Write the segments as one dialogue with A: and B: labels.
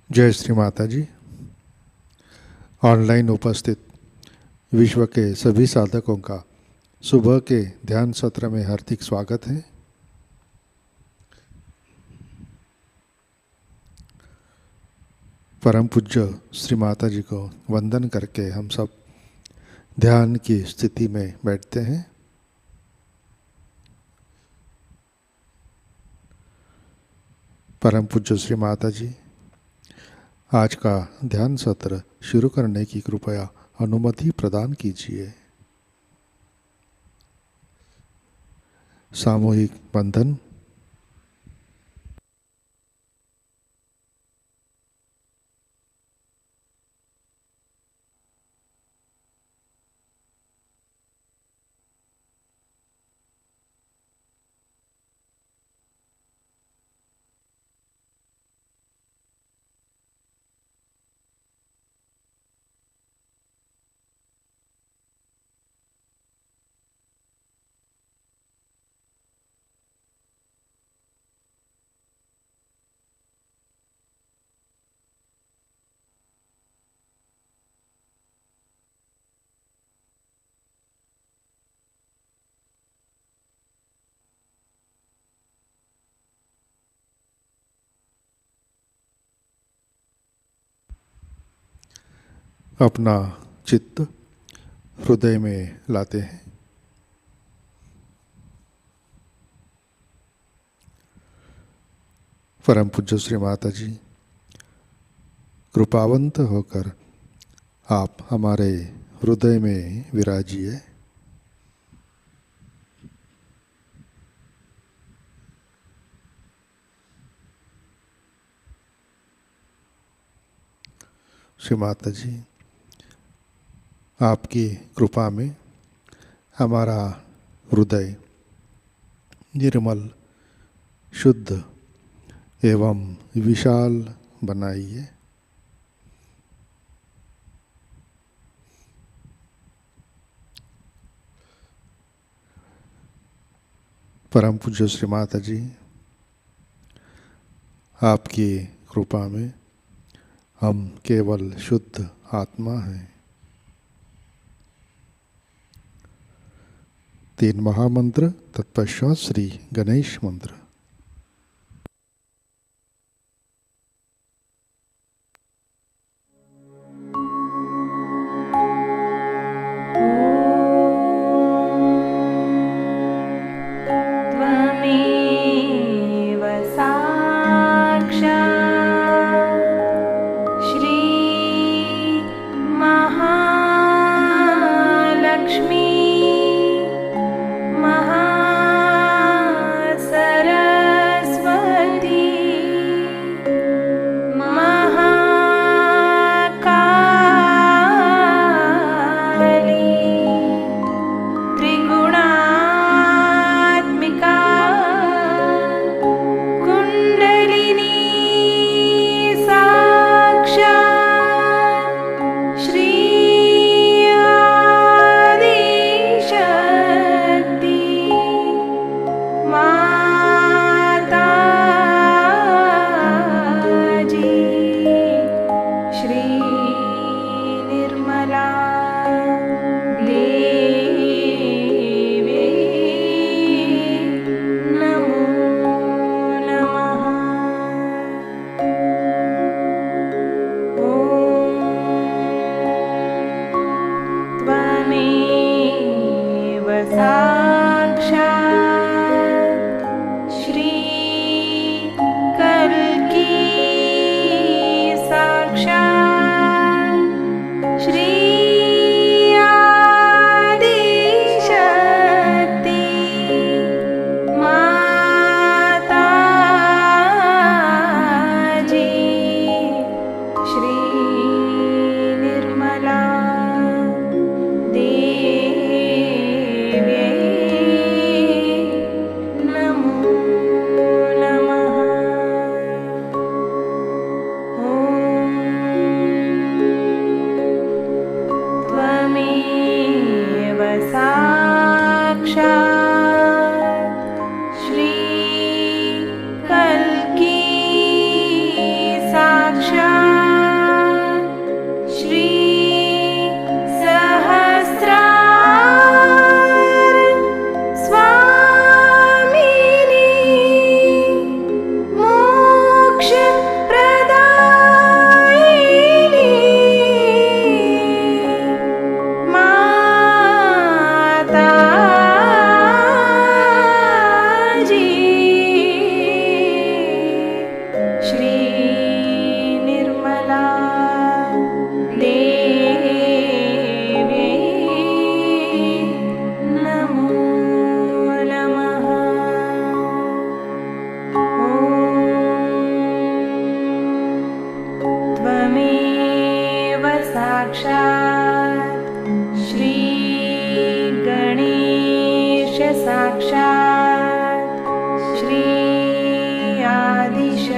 A: जय श्री माताजी। ऑनलाइन उपस्थित विश्व के सभी साधकों का सुबह के ध्यान सत्र में हार्दिक स्वागत है। परम पूज्य श्री माताजी को वंदन करके हम सब ध्यान की स्थिति में बैठते हैं। परम पूज्य श्री माताजी आज का ध्यान सत्र शुरू करने की कृपया अनुमति प्रदान कीजिए। सामूहिक बंधन। अपना चित्त हृदय में लाते हैं। परम पूज्य श्री माताजी कृपावंत होकर आप हमारे हृदय में विराजिए। श्री माताजी आपकी कृपा में हमारा हृदय निर्मल, शुद्ध एवं विशाल बनाइए। परम पूज्य श्री माताजी आपकी कृपा में हम केवल शुद्ध आत्मा हैं। 3 महामंत्र तत्पश्चात श्री गणेश मंत्र।
B: सरस्वती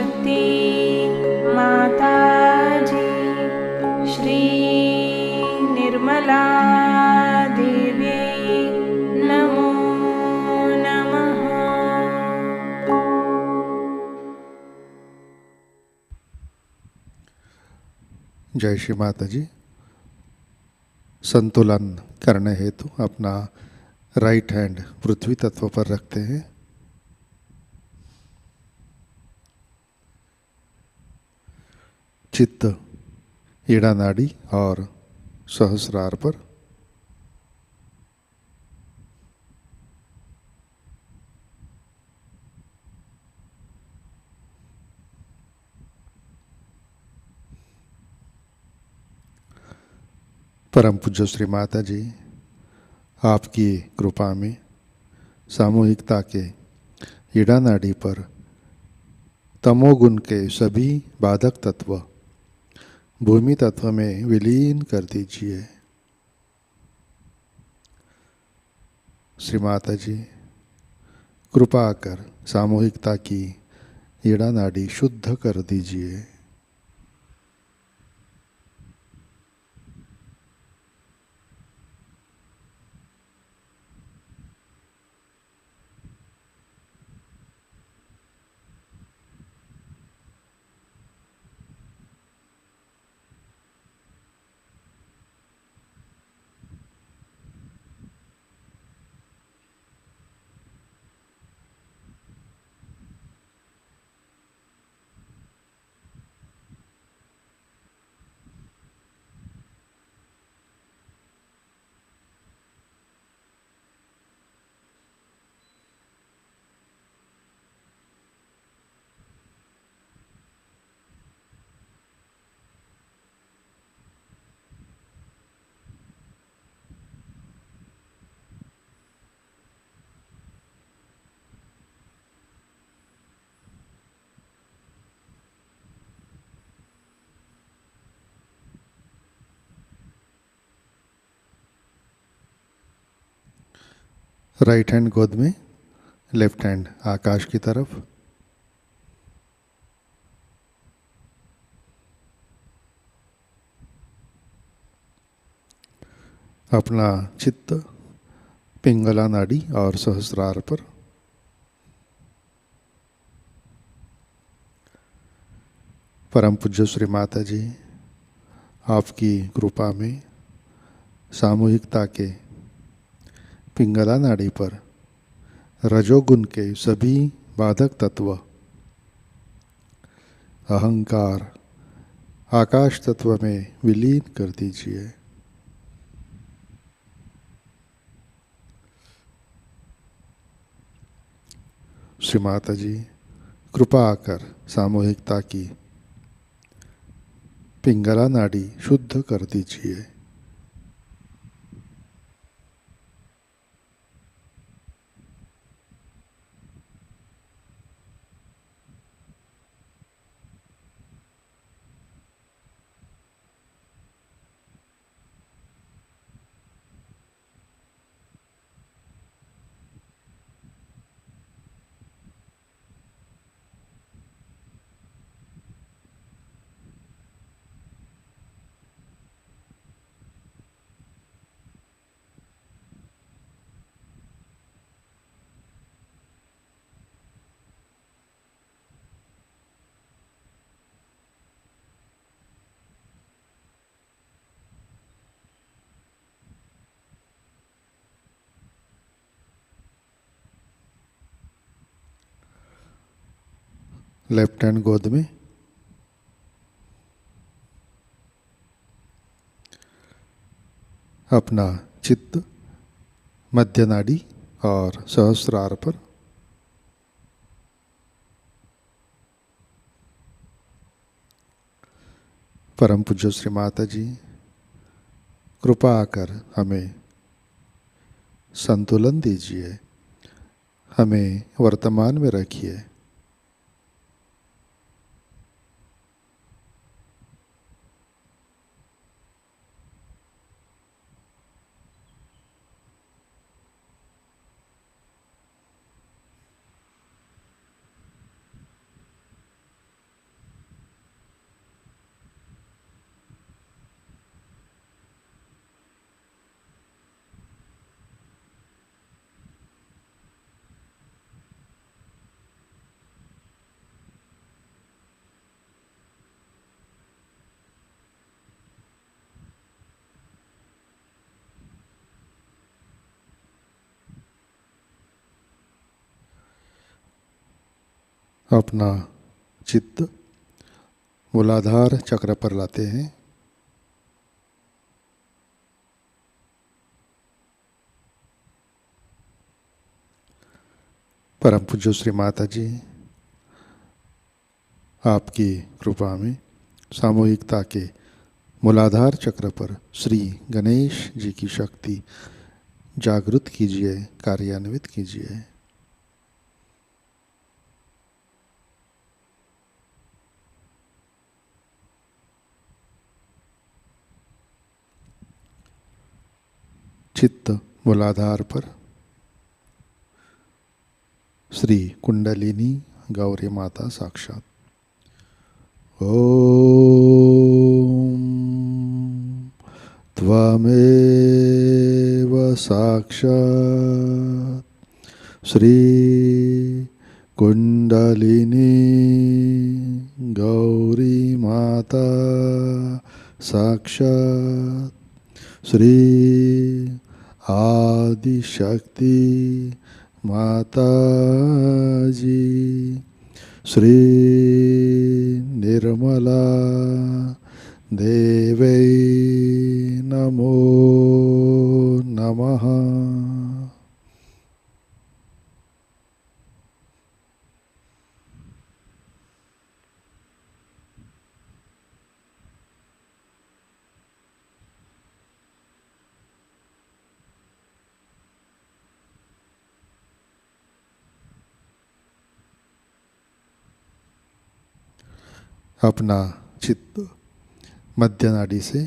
B: शक्ति माताजी, श्री निर्मला देव्यै नमो नमः।
A: जय श्री माता जी। संतुलन करने हेतु अपना राइट हैंड पृथ्वी तत्व पर रखते हैं। चित्त ईड़ा नाड़ी और सहस्रार पर। परम पूज्य श्री माता जी, आपकी कृपा में सामूहिकता के ईड़ा नाड़ी पर तमोगुण के सभी बाधक तत्व भूमि तत्व में विलीन कर दीजिए। श्री माता जी, कृपा कर सामूहिकता की ईड़ा नाड़ी शुद्ध कर दीजिए। राइट हैंड गोद में, लेफ्ट हैंड आकाश की तरफ। अपना चित्त पिंगला नाड़ी और सहस्रार पर। परम पूज्य श्री माता जी, आपकी कृपा में सामूहिकता के पिंगला नाड़ी पर रजोगुण के सभी बाधक तत्व अहंकार आकाश तत्व में विलीन कर दीजिए। श्री माता जी, कृपा कर सामूहिकता की पिंगला नाड़ी शुद्ध कर दीजिए। लेफ्ट हैंड गोद में। अपना चित्त मध्य नाड़ी और सहस्रार पर। परम पूज्य श्री माता जी, कृपा कर हमें संतुलन दीजिए, हमें वर्तमान में रखिए। अपना चित्त मूलाधार चक्र पर लाते हैं। परम पूज्य श्री माता जी आपकी कृपा में सामूहिकता के मूलाधार चक्र पर श्री गणेश जी की शक्ति जागृत कीजिए, कार्यान्वित कीजिए। चित्त मूलाधार पर श्री कुंडलिनी गौरी माता साक्षात। ओम त्वमेव साक्षात् श्री कुंडलिनी गौरी माता साक्षात् श्री आदिशक्ति माताजी श्री निर्मला देवै नमो नमः। अपना चित्त मध्य नाड़ी से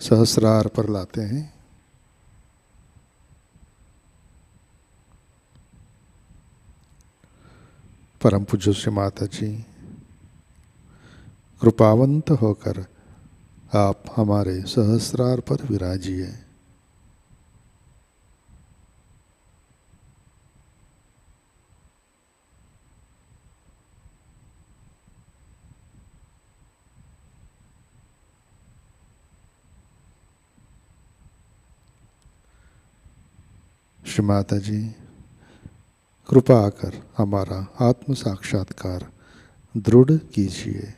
A: सहस्रार पर लाते हैं। परम पूज्य श्री माता जी कृपावंत होकर आप हमारे सहस्रार पर विराजिए। श्री माता जी कृपा कर हमारा आत्म साक्षात्कार दृढ़ कीजिए।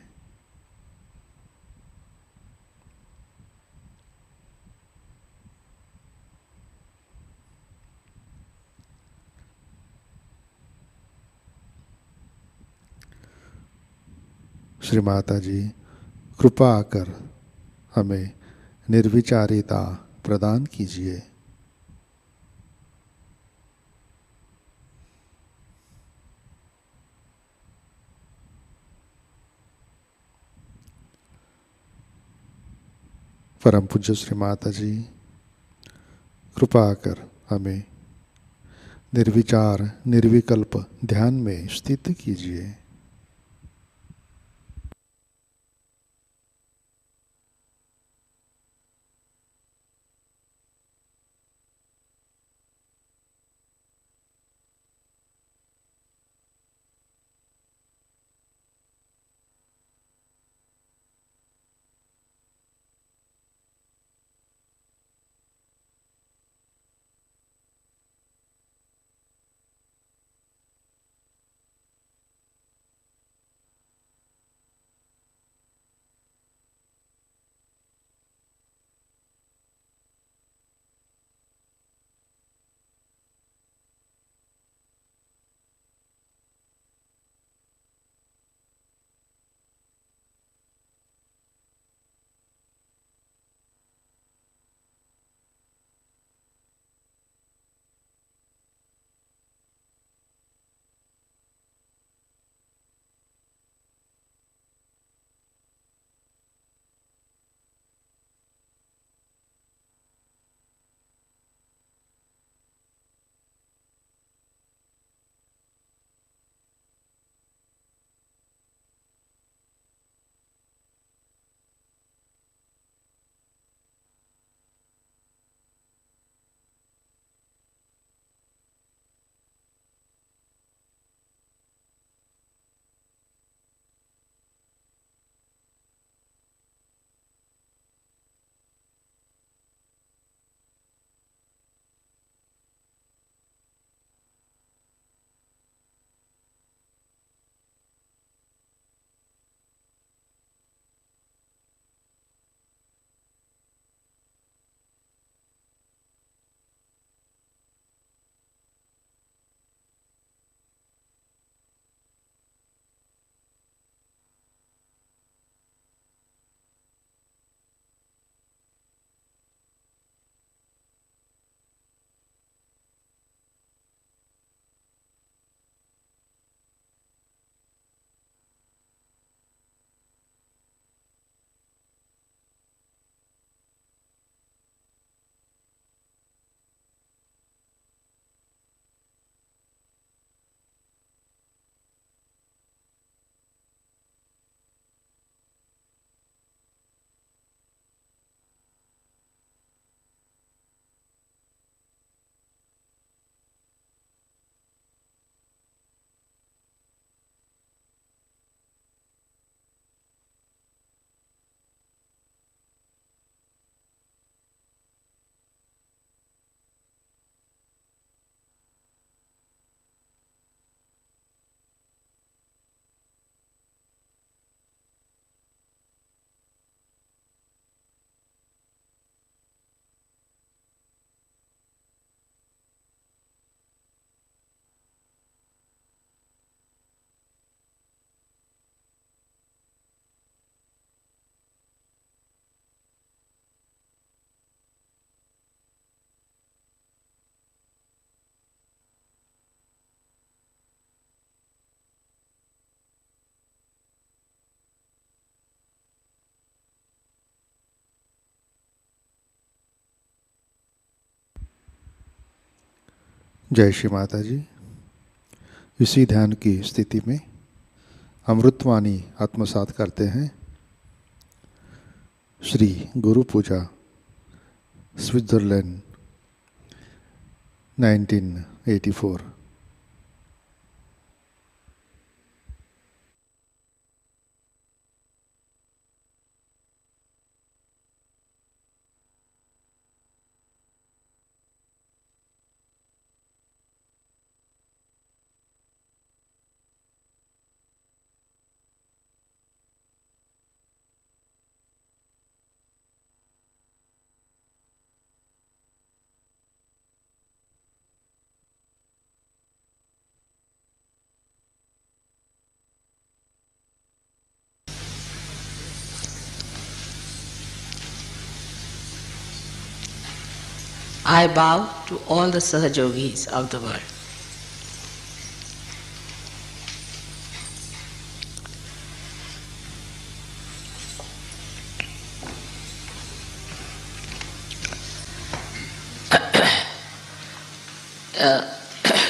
A: श्री माता जी कृपा कर हमें निर्विचारिता प्रदान कीजिए। परम पूज्य श्री माता जी कृपा कर हमें निर्विचार निर्विकल्प ध्यान में स्थित कीजिए। जय श्री माता जी। इसी ध्यान की स्थिति में अमृतवाणी आत्मसात करते हैं। श्री गुरु पूजा, Switzerland, 1984।
C: I bow to all the Sahajogis of the world.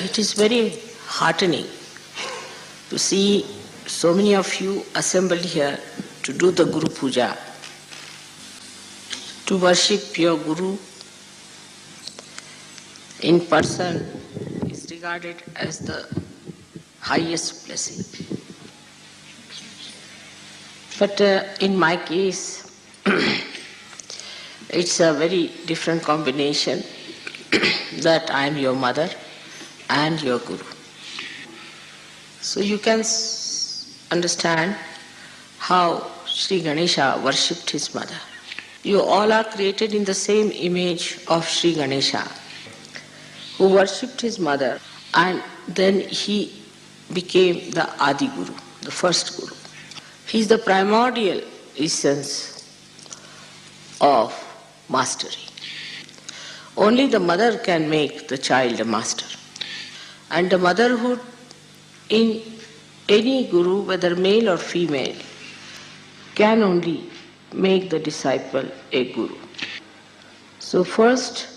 C: It is very heartening to see so many of you assembled here to do the Guru Puja, to worship your Guru in person is regarded as the highest blessing. But in my case, it's a very different combination that I am your mother and your Guru. So you can understand how Sri Ganesha worshipped his mother. You all are created in the same image of Sri Ganesha, who worshipped his mother, and then he became the Adi Guru, the first Guru. He is the primordial essence of mastery. Only the mother can make the child a master. And the motherhood in any Guru, whether male or female, can only make the disciple a Guru. So first,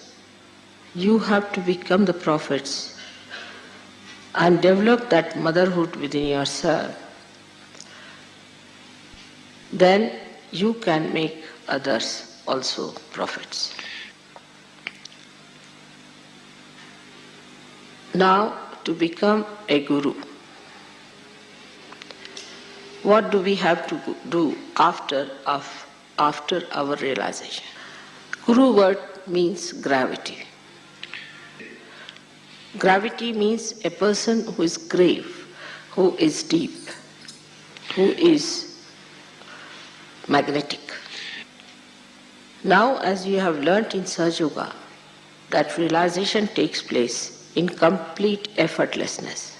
C: you have to become the prophets and develop that motherhood within yourself. Then you can make others also prophets. Now, to become a Guru, what do we have to do after our realization? Guru word means gravity. Gravity means a person who is grave, who is deep, who is magnetic. Now, as you have learnt in Sahajayoga, that realization takes place in complete effortlessness.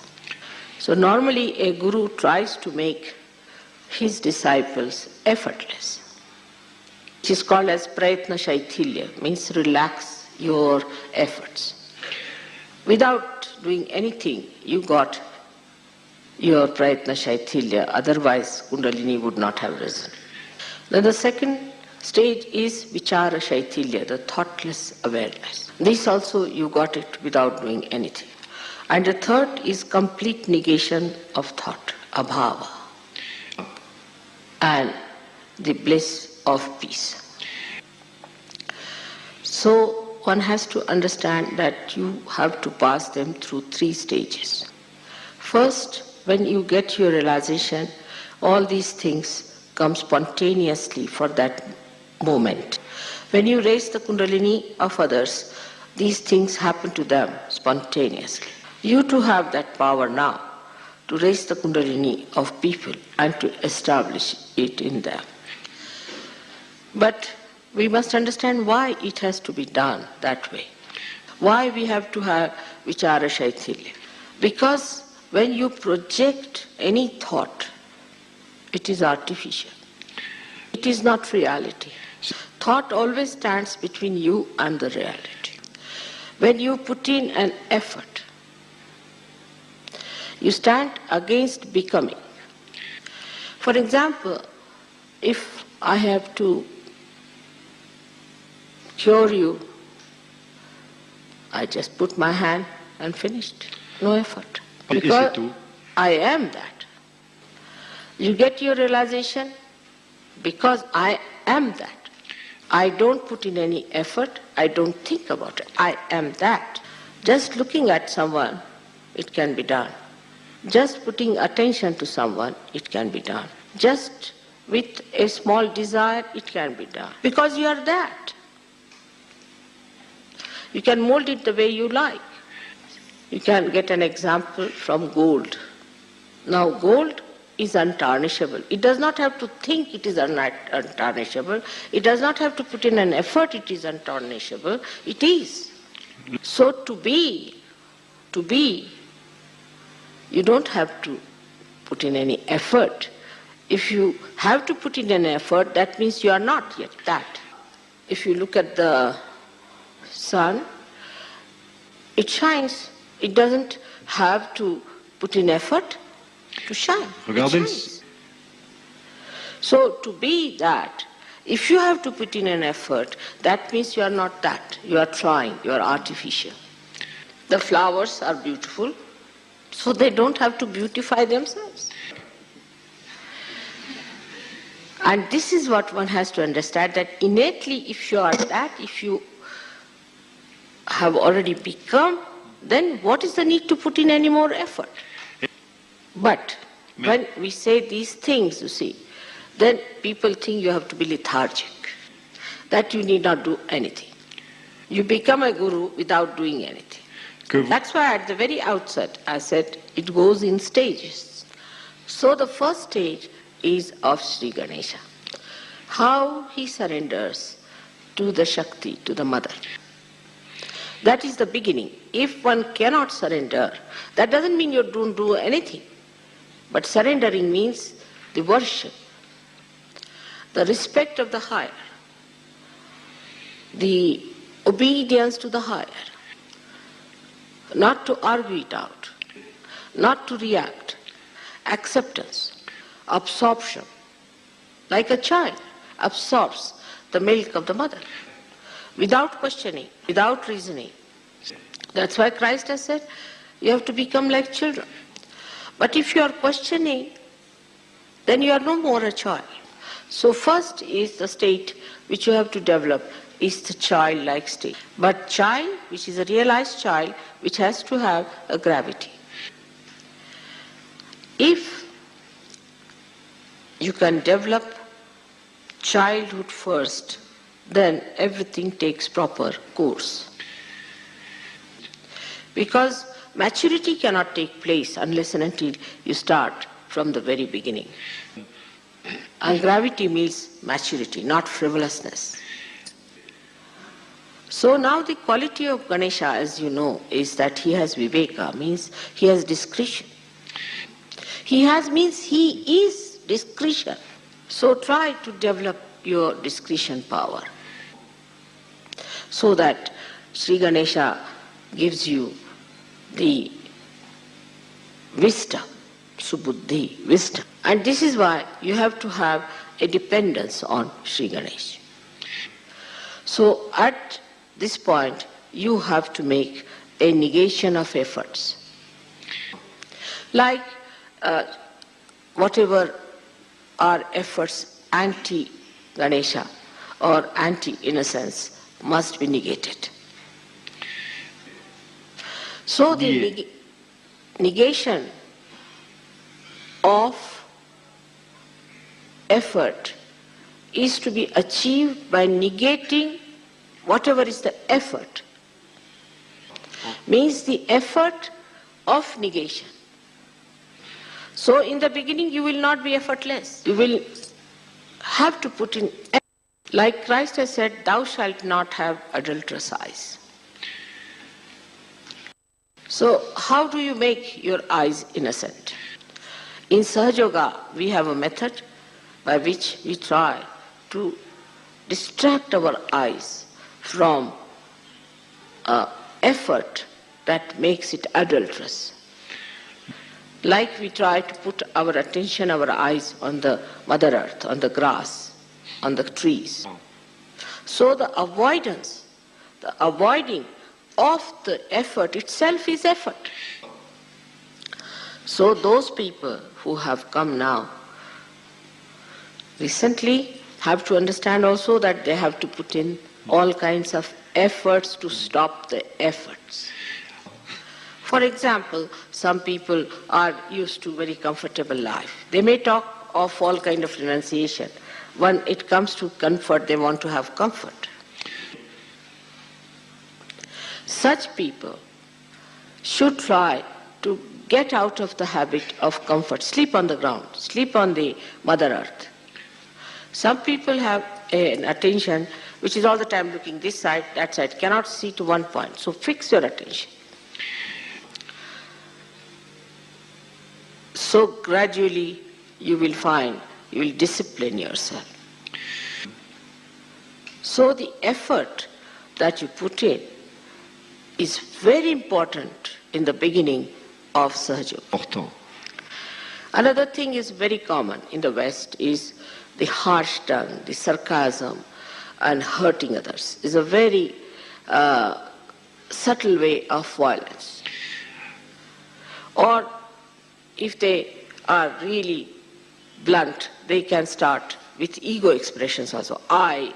C: So normally a Guru tries to make his disciples effortless. It is called as Prayatna Shaithilya, means relax your efforts. Without doing anything, you got your Prayatna Shaithilya, otherwise Kundalini would not have risen. Then the second stage is Vichara Shaithilya, the thoughtless awareness. This also you got it without doing anything. And the third is complete negation of thought, abhava, and the bliss of peace. So one has to understand that you have to pass them through three stages. First, when you get your realization, all these things come spontaneously for that moment. When you raise the Kundalini of others, these things happen to them spontaneously. You too have that power now to raise the Kundalini of people and to establish it in them. But we must understand why it has to be done that way. Why we have to have Vichara Shaithilya. Because when you project any thought, it is artificial. It is not reality. Thought always stands between you and the reality. When you put in an effort, you stand against becoming. For example, if I have to cure you, I just put my hand and finished. No effort.
D: Et c'est
C: Because
D: tout.
C: I am that. You get your realization because I am that. I don't put in any effort. I don't think about it. I am that. Just looking at someone, it can be done. Just putting attention to someone, it can be done. Just with a small desire, it can be done. Because you are that. You can mold it the way you like. You can get an example from gold. Now gold is untarnishable. It does not have to think it is untarnishable. It does not have to put in an effort it is untarnishable. It is. So to be, you don't have to put in any effort. If you have to put in an effort, that means you are not yet that. If you look at the sun, it shines. It doesn't have to put in effort to shine.
D: Regardez
C: It
D: le-
C: shines. So to be that, if you have to put in an effort, that means you are not that. You are trying, you are artificial. The flowers are beautiful, so they don't have to beautify themselves. And this is what one has to understand, that innately if you are that, if you have already become, then what is the need to put in any more effort? But when we say these things, you see, then people think you have to be lethargic, that you need not do anything. You become a guru without doing anything.
D: Que vous-
C: That's why at the very outset I said it goes in stages. So the first stage is of Sri Ganesha. How he surrenders to the Shakti, to the mother. That is the beginning. If one cannot surrender, that doesn't mean you don't do anything. But surrendering means the worship, the respect of the higher, the obedience to the higher, not to argue it out, not to react, acceptance, absorption, like a child absorbs the milk of the mother, without questioning, without reasoning. That's why Christ has said, you have to become like children. But if you are questioning, then you are no more a child. So first is the state which you have to develop, is the childlike state. But child, which is a realized child, which has to have a gravity. If you can develop childhood first, then everything takes proper course. Because maturity cannot take place unless and until you start from the very beginning. And gravity means maturity, not frivolousness. So now the quality of Ganesha, as you know, is that he has viveka, means he has discretion. He has means he is discretion. So try to develop your discretion power, so that Sri Ganesha gives you the wisdom, subuddhi, wisdom. And this is why you have to have a dependence on Sri Ganesha. So at this point, you have to make a negation of efforts. Like whatever are efforts anti-Ganesha or anti-innocence must be negated. So the negation of effort is to be achieved by negating whatever is the effort. Means the effort of negation. So in the beginning you will not be effortless. You will have to put in effort. Like Christ has said, thou shalt not have adulterous eyes. So how do you make your eyes innocent? In Sahajayoga we have a method by which we try to distract our eyes from effort that makes it adulterous. Like we try to put our attention, our eyes on the Mother Earth, on the grass, on the trees. So the avoiding of the effort itself is effort. So those people who have come now recently have to understand also that they have to put in all kinds of efforts to stop the efforts. For example, some people are used to very comfortable life. They may talk of all kind of renunciation. When it comes to comfort, they want to have comfort. Such people should try to get out of the habit of comfort. Sleep on the ground, sleep on the Mother Earth. Some people have an attention which is all the time looking this side, that side, cannot see to one point. So fix your attention. So gradually you will find, you will discipline yourself. So the effort that you put in is very important in the beginning of Sahajayoga. Another thing is very common in the West is the harsh tongue, the sarcasm and hurting others is a very subtle way of violence. Or if they are really blunt, they can start with ego expressions also. I.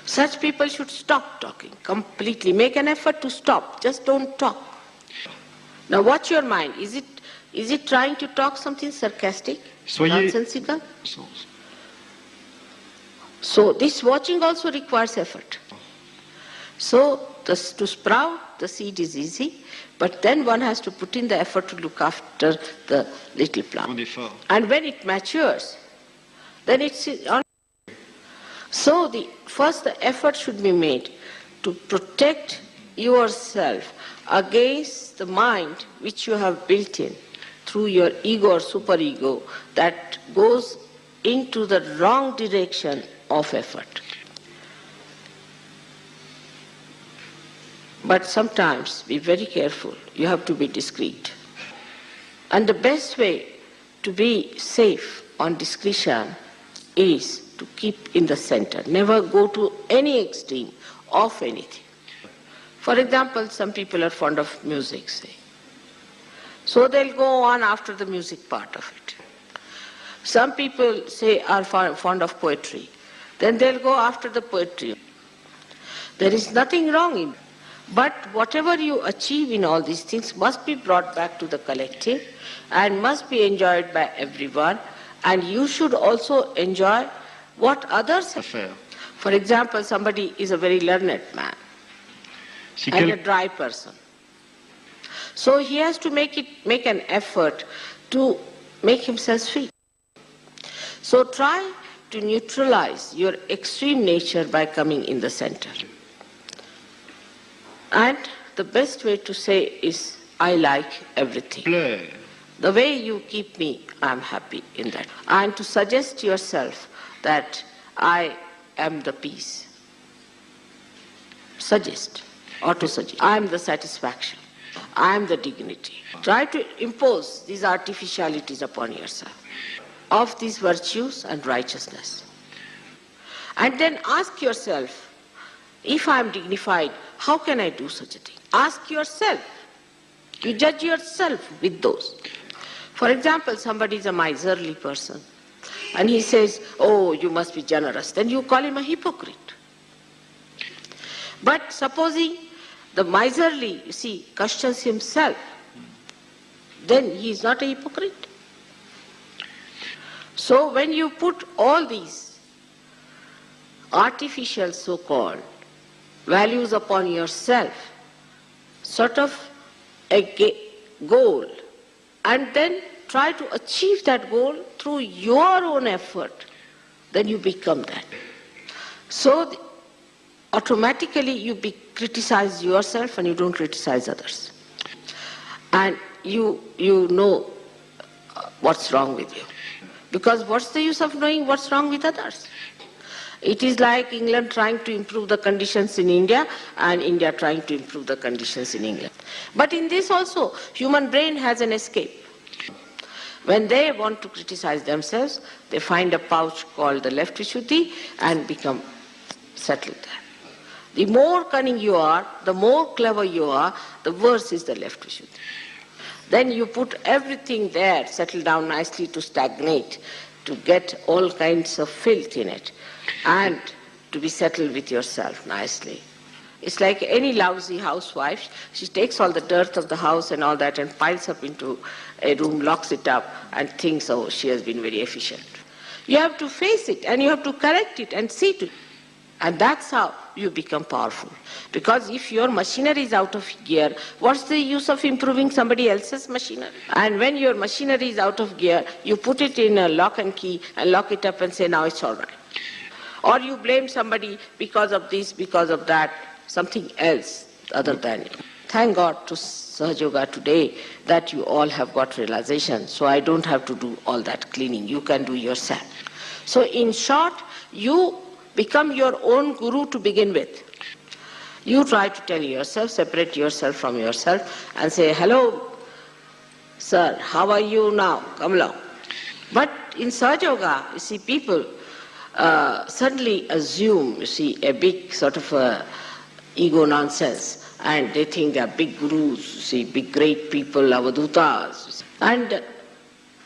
C: Such people should stop talking completely. Make an effort to stop. Just don't talk. Now watch your mind. Is it trying to talk something sarcastic, nonsensical? So this watching also requires effort. So to sprout the seed is easy, but then one has to put in the effort to look after the little plant. And when it matures, then it's on. So first the effort should be made to protect yourself against the mind which you have built in through your ego or superego that goes into the wrong direction of effort. But sometimes be very careful. You have to be discreet. And the best way to be safe on discretion is to keep in the center. Never go to any extreme of anything. For example, some people are fond of music, say. So they'll go on after the music part of it. Some people say are fond of poetry. Then they'll go after the poetry. There is nothing wrong in it. But whatever you achieve in all these things must be brought back to the collective and must be enjoyed by everyone, and you should also enjoy what others have. For example, somebody is a very learned man and a dry person. So he has to make an effort to make himself sweet. So try to neutralize your extreme nature by coming in the center. And the best way to say is, I like everything. The way you keep me, I am happy in that. And to suggest yourself that I am the peace. Suggest, or to suggest, I am the satisfaction. I am the dignity. Try to impose these artificialities upon yourself of these virtues and righteousness. And then ask yourself, if I am dignified, how can I do such a thing? Ask yourself. You judge yourself with those. For example, somebody is a miserly person and he says, oh, you must be generous. Then you call him a hypocrite. But supposing the miserly, you see, questions himself, then he is not a hypocrite. So when you put all these artificial so-called values upon yourself, sort of a goal, and then try to achieve that goal through your own effort, then you become that. So automatically you criticize yourself and you don't criticize others. And you know what's wrong with you. Because what's the use of knowing what's wrong with others? It is like England trying to improve the conditions in India and India trying to improve the conditions in England. But in this also, human brain has an escape. When they want to criticize themselves, they find a pouch called the left Vishuddhi and become settled there. The more cunning you are, the more clever you are, the worse is the left Vishuddhi. Then you put everything there, settle down nicely to stagnate, to get all kinds of filth in it, and to be settled with yourself nicely. It's like any lousy housewife. She takes all the dirt of the house and all that and piles up into a room, locks it up, and thinks, oh, she has been very efficient. You have to face it, and you have to correct it and see to it. And that's how you become powerful. Because if your machinery is out of gear, what's the use of improving somebody else's machinery? And when your machinery is out of gear, you put it in a lock and key and lock it up and say, now it's all right. Or you blame somebody because of this, because of that, something else other than you. Thank God to Sahajayoga today that you all have got realization, so I don't have to do all that cleaning. You can do yourself. So in short, you become your own guru to begin with. You try to tell yourself, separate yourself from yourself and say, hello, sir, how are you now? Come along. But in Sahajayoga, you see, people suddenly assume, you see, a big sort of ego nonsense, and they think they are big gurus, you see, big great people, avadutas. And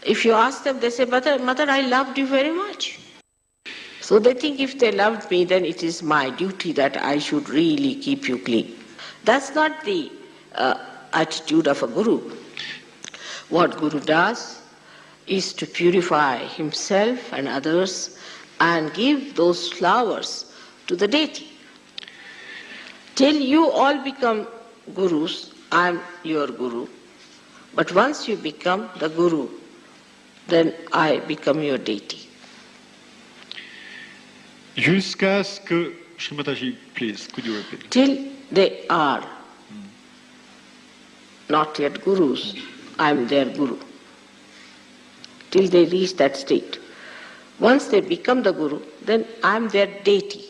C: if you ask them, they say, Mother, I loved you very much. So they think if they loved me, then it is my duty that I should really keep you clean. That's not the attitude of a guru. What guru does is to purify himself and others and give those flowers to the deity. Till you all become gurus, I am your guru. But once you become the guru, then I become your deity.
D: Jusqu'à ce que, Shri Mataji, please, could you repeat?
C: Till they are not yet gurus, I am their guru. Till they reach that state. Once they become the guru, then I am their deity.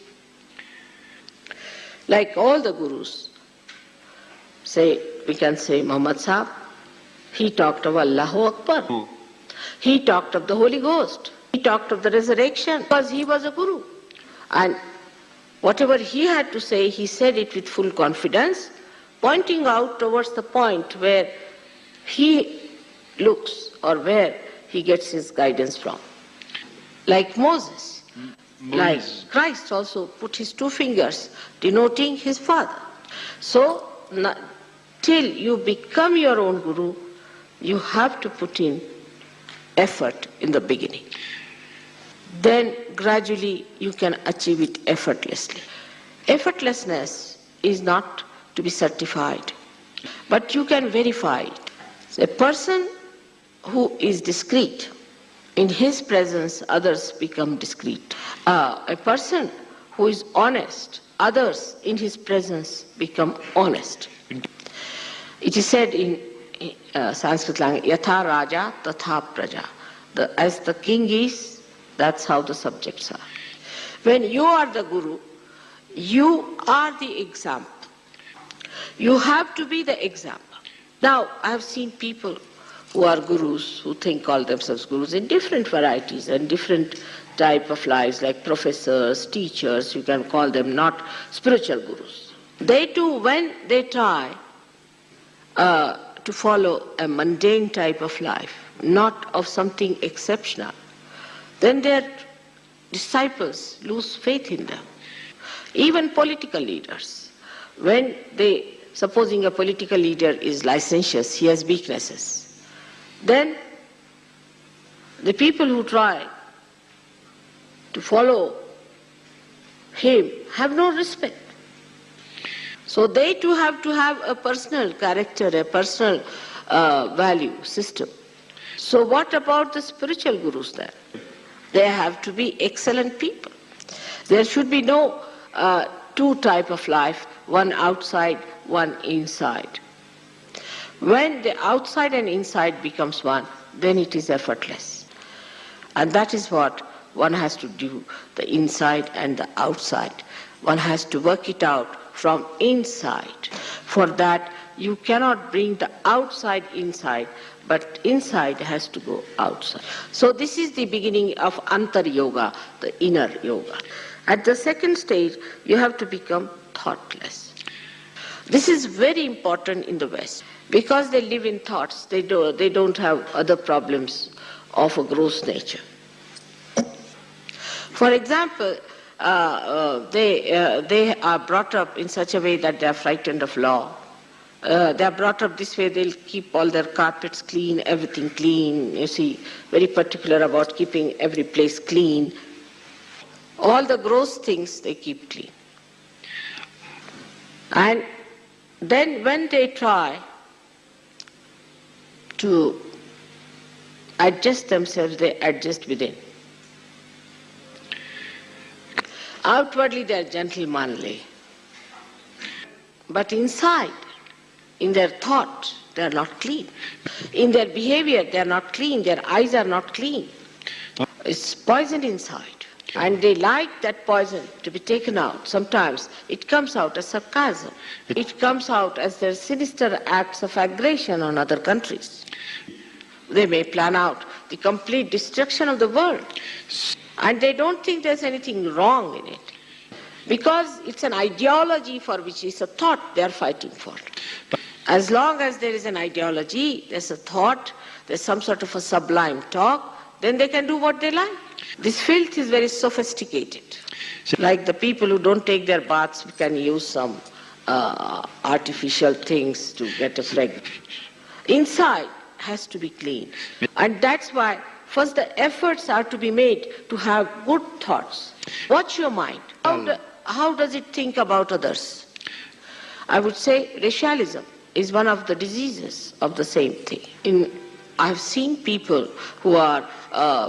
C: Like all the gurus, we can say Muhammad Sahib, he talked of Allahu Akbar. He talked of the Holy Ghost. He talked of the resurrection because he was a guru. And whatever he had to say, he said it with full confidence, pointing out towards the point where he looks or where he gets his guidance from. Like Moses. Like Christ also put his two fingers denoting his Father. So, till you become your own guru, you have to put in effort in the beginning. Then gradually you can achieve it effortlessly. Effortlessness is not to be certified, but you can verify it. A person who is discreet, in his presence others become discreet. A person who is honest, others in his presence become honest. It is said in Sanskrit language, Yatha Raja Tatha Praja. As the king is, that's how the subjects are. When you are the guru, you are the example. You have to be the example. Now, I have seen people who are gurus, who call themselves gurus in different varieties and different type of lives, like professors, teachers, you can call them, not spiritual gurus. They too, when they try to follow a mundane type of life, not of something exceptional, then their disciples lose faith in them. Even political leaders, when supposing a political leader is licentious, he has weaknesses, then the people who try to follow him have no respect. So they too have to have a personal character, a personal value system. So what about the spiritual gurus then? They have to be excellent people. There should be no two type of life, one outside, one inside. When the outside and inside becomes one, then it is effortless. And that is what one has to do, the inside and the outside. One has to work it out from inside. For that, you cannot bring the outside inside, but inside has to go outside. So this is the beginning of Antar Yoga, the inner yoga. At the second stage, you have to become thoughtless. This is very important in the West because they live in thoughts. They don't have other problems of a gross nature. For example, they are brought up in such a way that they are frightened of law. They are brought up this way, they'll keep all their carpets clean, everything clean, you see, very particular about keeping every place clean. All the gross things they keep clean. And then when they try to adjust themselves, they adjust within. Outwardly they are gentlemanly, but inside, in their thought, they are not clean. In their behavior, they are not clean. Their eyes are not clean. It's poison inside. And they like that poison to be taken out. Sometimes it comes out as sarcasm. It comes out as their sinister acts of aggression on other countries. They may plan out the complete destruction of the world. And they don't think there's anything wrong in it. Because it's an ideology for which is a thought they are fighting for. As long as there is an ideology, there's a thought, there's some sort of a sublime talk, then they can do what they like. This filth is very sophisticated. Like the people who don't take their baths can use some artificial things to get a fragrance. Inside has to be clean. And that's why first the efforts are to be made to have good thoughts. Watch your mind. How does it think about others? I would say racialism is one of the diseases of the same thing. I've seen people who are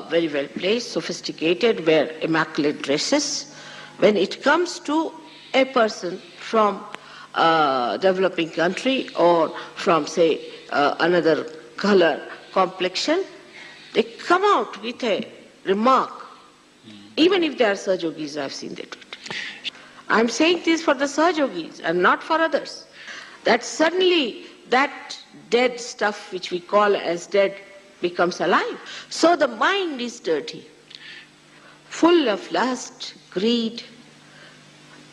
C: very well placed, sophisticated, wear immaculate dresses. When it comes to a person from a developing country or from, say, another color, complexion, they come out with a remark. Even if they are Sahajogis, I've seen that. I'm saying this for the Sahajogis and not for others. That suddenly that dead stuff which we call as dead becomes alive. So the mind is dirty, full of lust, greed,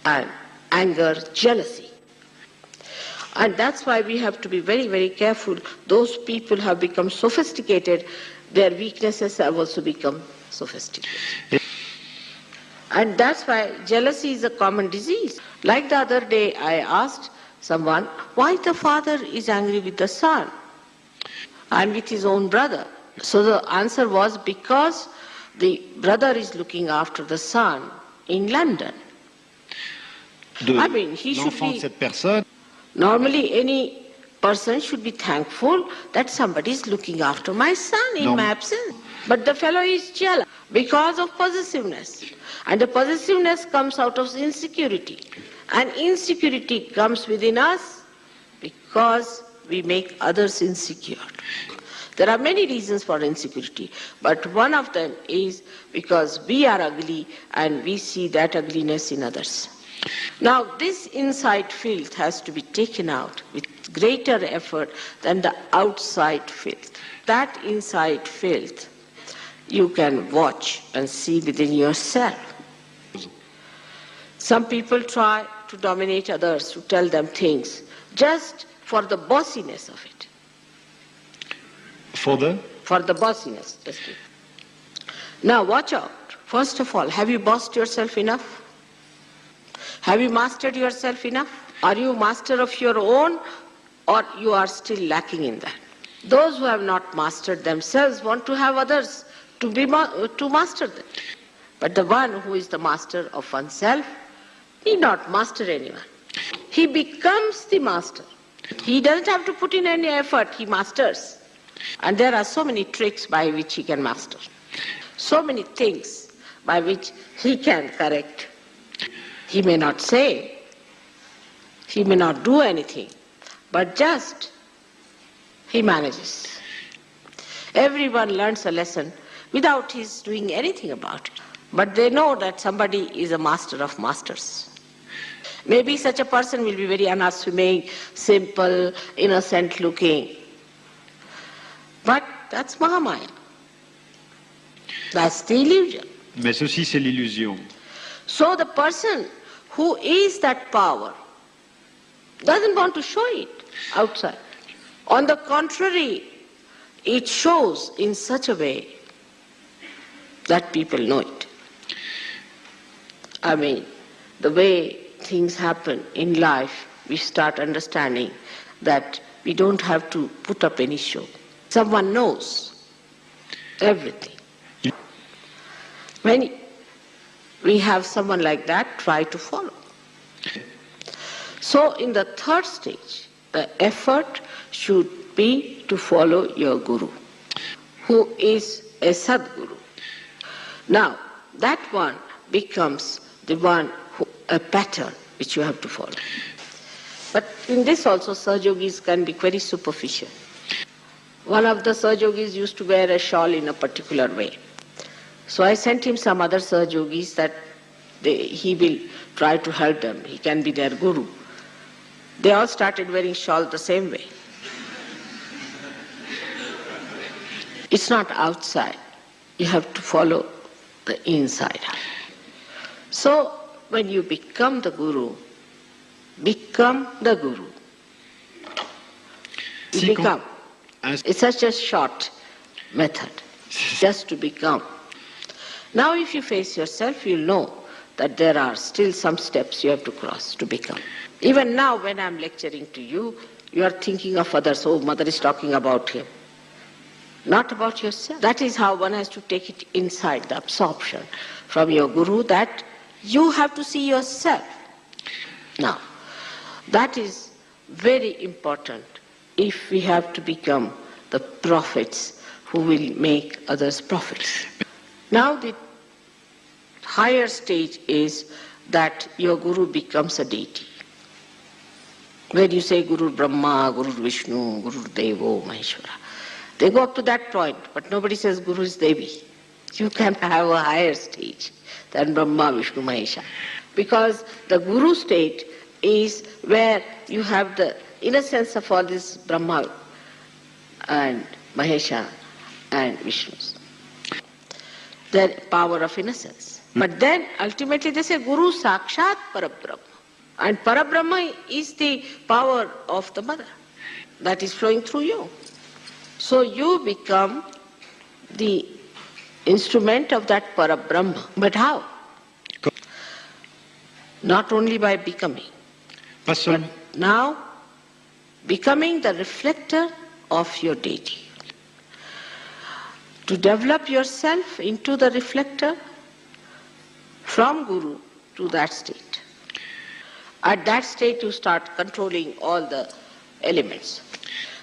C: and anger, jealousy. And that's why we have to be very, very careful. Those people have become sophisticated, their weaknesses have also become sophisticated. And that's why jealousy is a common disease. Like the other day I asked someone why the father is angry with the son and with his own brother. So the answer was because the brother is looking after the son in London. I mean, he should be... Normally any person should be thankful that somebody is looking after my son in my absence. But the fellow is jealous because of possessiveness. And the possessiveness comes out of insecurity. And insecurity comes within us because we make others insecure. There are many reasons for insecurity, but one of them is because we are ugly and we see that ugliness in others. Now, this inside filth has to be taken out with greater effort than the outside filth. That inside filth you can watch and see within yourself. Some people try to dominate others, to tell them things, just for the bossiness of it.
D: For the
C: bossiness. Now watch out. First of all, have you bossed yourself enough? Have you mastered yourself enough? Are you master of your own, or you are still lacking in that? Those who have not mastered themselves want to have others to master them. But the one who is the master of oneself need not master anyone. He becomes the master. He doesn't have to put in any effort, he masters. And there are so many tricks by which he can master. So many things by which he can correct. He may not say, he may not do anything, but just he manages. Everyone learns a lesson without his doing anything about it. But they know that somebody is a master of masters. Maybe such a person will be very unassuming, simple, innocent looking. But that's Mahamaya. That's the illusion.
D: Mais ceci, c'est l'illusion.
C: So the person who is that power, doesn't want to show it outside. On the contrary, it shows in such a way that people know it. I mean, the way things happen in life, we start understanding that we don't have to put up any show. Someone knows everything. When we have someone like that, try to follow. So in the third stage, the effort should be to follow your Guru, who is a Sadguru. Now, that one becomes the one, a pattern which you have to follow. But in this also, Sahajogis can be very superficial. One of the Sahajogis used to wear a shawl in a particular way. So I sent him some other Sahajogis that he will try to help them. He can be their Guru. They all started wearing shawl the same way. It's not outside. You have to follow the inside. So when you become the Guru, become the Guru. You become. It's such a short method, just to become. Now if you face yourself, you'll know that there are still some steps you have to cross to become. Even now when I'm lecturing to you, you are thinking of others. Oh, mother is talking about him. Not about yourself. That is how one has to take it inside, the absorption from your Guru, that you have to see yourself. Now, that is very important if we have to become the prophets who will make others prophets. Now the higher stage is that your Guru becomes a deity. When you say Guru Brahma, Guru Vishnu, Guru Devo, Maheshwara, they go up to that point, but nobody says Guru is Devi. You can have a higher stage than Brahma, Vishnu, Mahesha. Because the Guru state is where you have the innocence of all this Brahma and Mahesha and Vishnus. The power of innocence. But then ultimately they say Guru Sakshat Parabrahma. And Parabrahma is the power of the mother that is flowing through you. So you become the instrument of that Parabrahma. But how? Not only by becoming, but now becoming the reflector of your deity. To develop yourself into the reflector from Guru to that state. At that state you start controlling all the elements.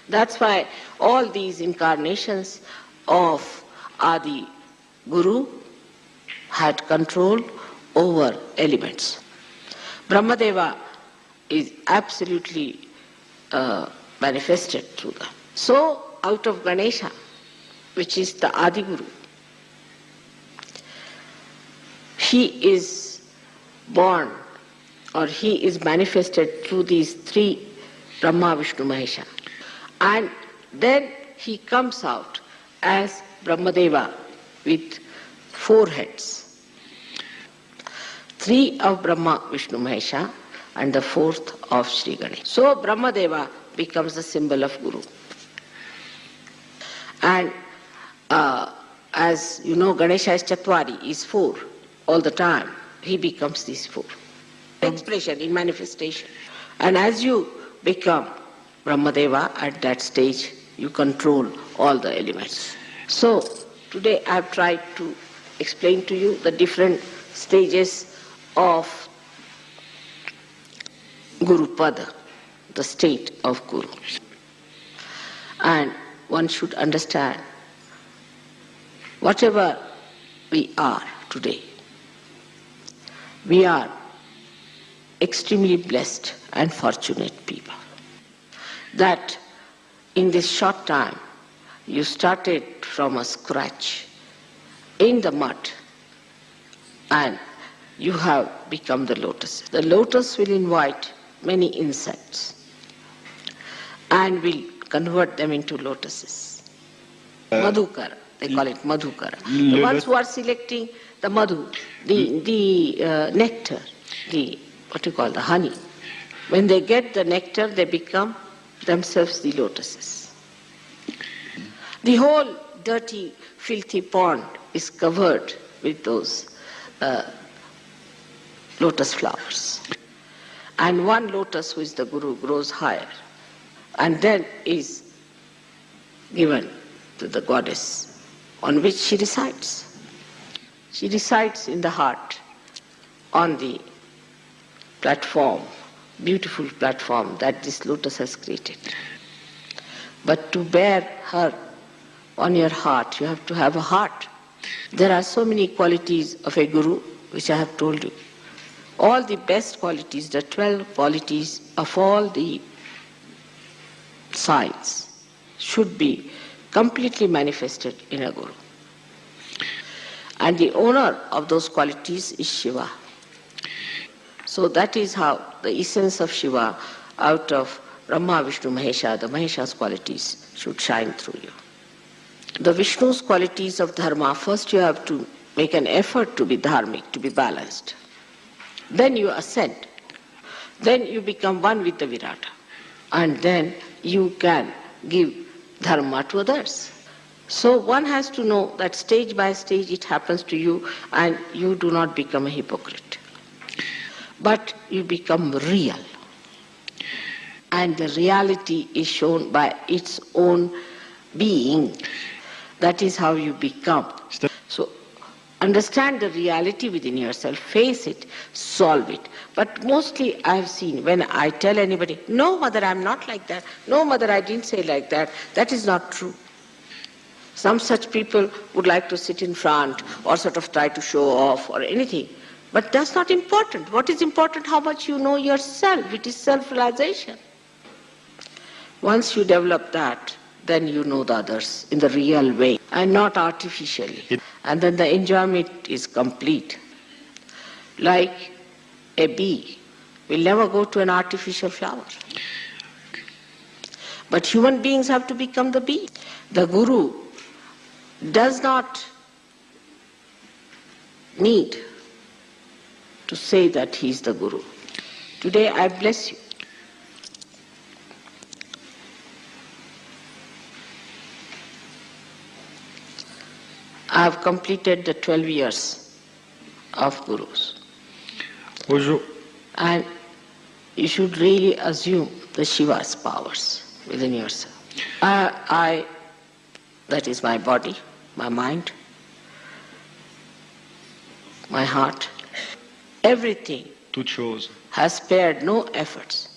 C: That's why all these incarnations of Adi Guru had control over elements. Brahmadeva is absolutely manifested through that. So out of Ganesha, which is the Adi Guru, he is born, or he is manifested through these three, Brahma, Vishnu, Mahesha. And then he comes out as Brahmadeva with 4 heads. 3 of Brahma, Vishnu, Mahesha, and the 4th of Shri Ganesha. So Brahmadeva becomes the symbol of Guru. And as you know, Ganesha is Chatwari, is 4 all the time. He becomes these 4. Expression in manifestation. And as you become Brahmadeva, at that stage you control all the elements. So today I have tried to explain to you the different stages of Guru Pada, the state of Guru. And one should understand, whatever we are today, we are extremely blessed and fortunate people. That in this short time you started from a scratch in the mud and you have become the lotus. The lotus will invite many insects and will convert them into lotuses. Madhukara, they call it Madhukara. The ones who are selecting the madhu, the nectar, the what you call the honey. When they get the nectar, they become themselves the lotuses. The whole dirty, filthy pond is covered with those lotus flowers. And one lotus, who is the Guru, grows higher and then is given to the goddess on which she resides. She resides in the heart on the platform, beautiful platform that this lotus has created. But to bear her on your heart, you have to have a heart. There are so many qualities of a Guru, which I have told you. All the best qualities, the 12 qualities of all the signs should be completely manifested in a Guru. And the owner of those qualities is Shiva. So that is how the essence of Shiva out of Brahma, Vishnu, Mahesha, the Mahesha's qualities should shine through you. The Vishnu's qualities of dharma, first you have to make an effort to be dharmic, to be balanced. Then you ascend. Then you become one with the Virata. And then you can give dharma to others. So one has to know that stage by stage it happens to you and you do not become a hypocrite. But you become real. And the reality is shown by its own being. That is how you become. So understand the reality within yourself, face it, solve it. But mostly I have seen when I tell anybody, no mother, I am not like that. No mother, I didn't say like that. That is not true. Some such people would like to sit in front or sort of try to show off or anything. But that's not important. What is important? How much you know yourself. It is self-realization. Once you develop that, then you know the others in the real way and not artificially. And then the enjoyment is complete. Like a bee will never go to an artificial flower. But human beings have to become the bee. The Guru does not need to say that he is the Guru. Today I bless you. I have completed the 12 years of Gurus.
D: Bonjour.
C: And you should really assume the Shiva's powers within yourself. That is my body, my mind, my heart, everything
D: Toute chose.
C: has spared no efforts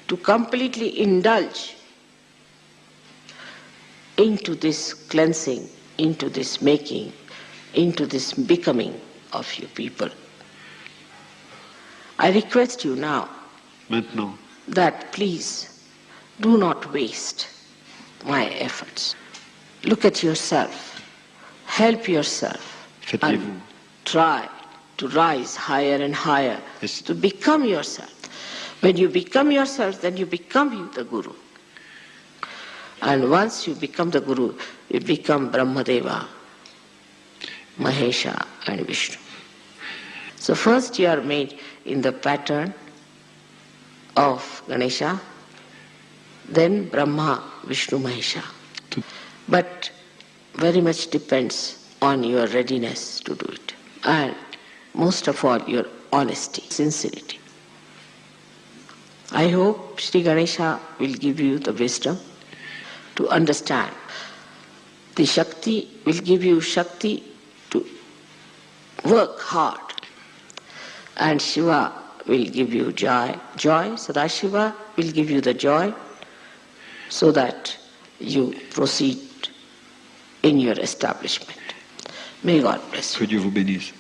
C: to completely indulge into this cleansing, into this making, into this becoming of you people. I request you now
D: Maintenant.
C: that please do not waste my efforts. Look at yourself, help yourself,
D: Faites-vous.
C: and try to rise higher and higher,
D: Yes.
C: to become yourself. When you become yourself, then you become the Guru. And once you become the Guru, you become Brahmadeva, Mahesha and Vishnu. So first you are made in the pattern of Ganesha, then Brahma, Vishnu, Mahesha. But very much depends on your readiness to do it. And most of all, your honesty, sincerity. I hope Shri Ganesha will give you the wisdom to understand. The Shakti will give you Shakti to work hard. And Shiva will give you joy. Sadashiva will give you the joy so that you proceed in your establishment. May God bless you.
D: Que Dieu vous bénisse.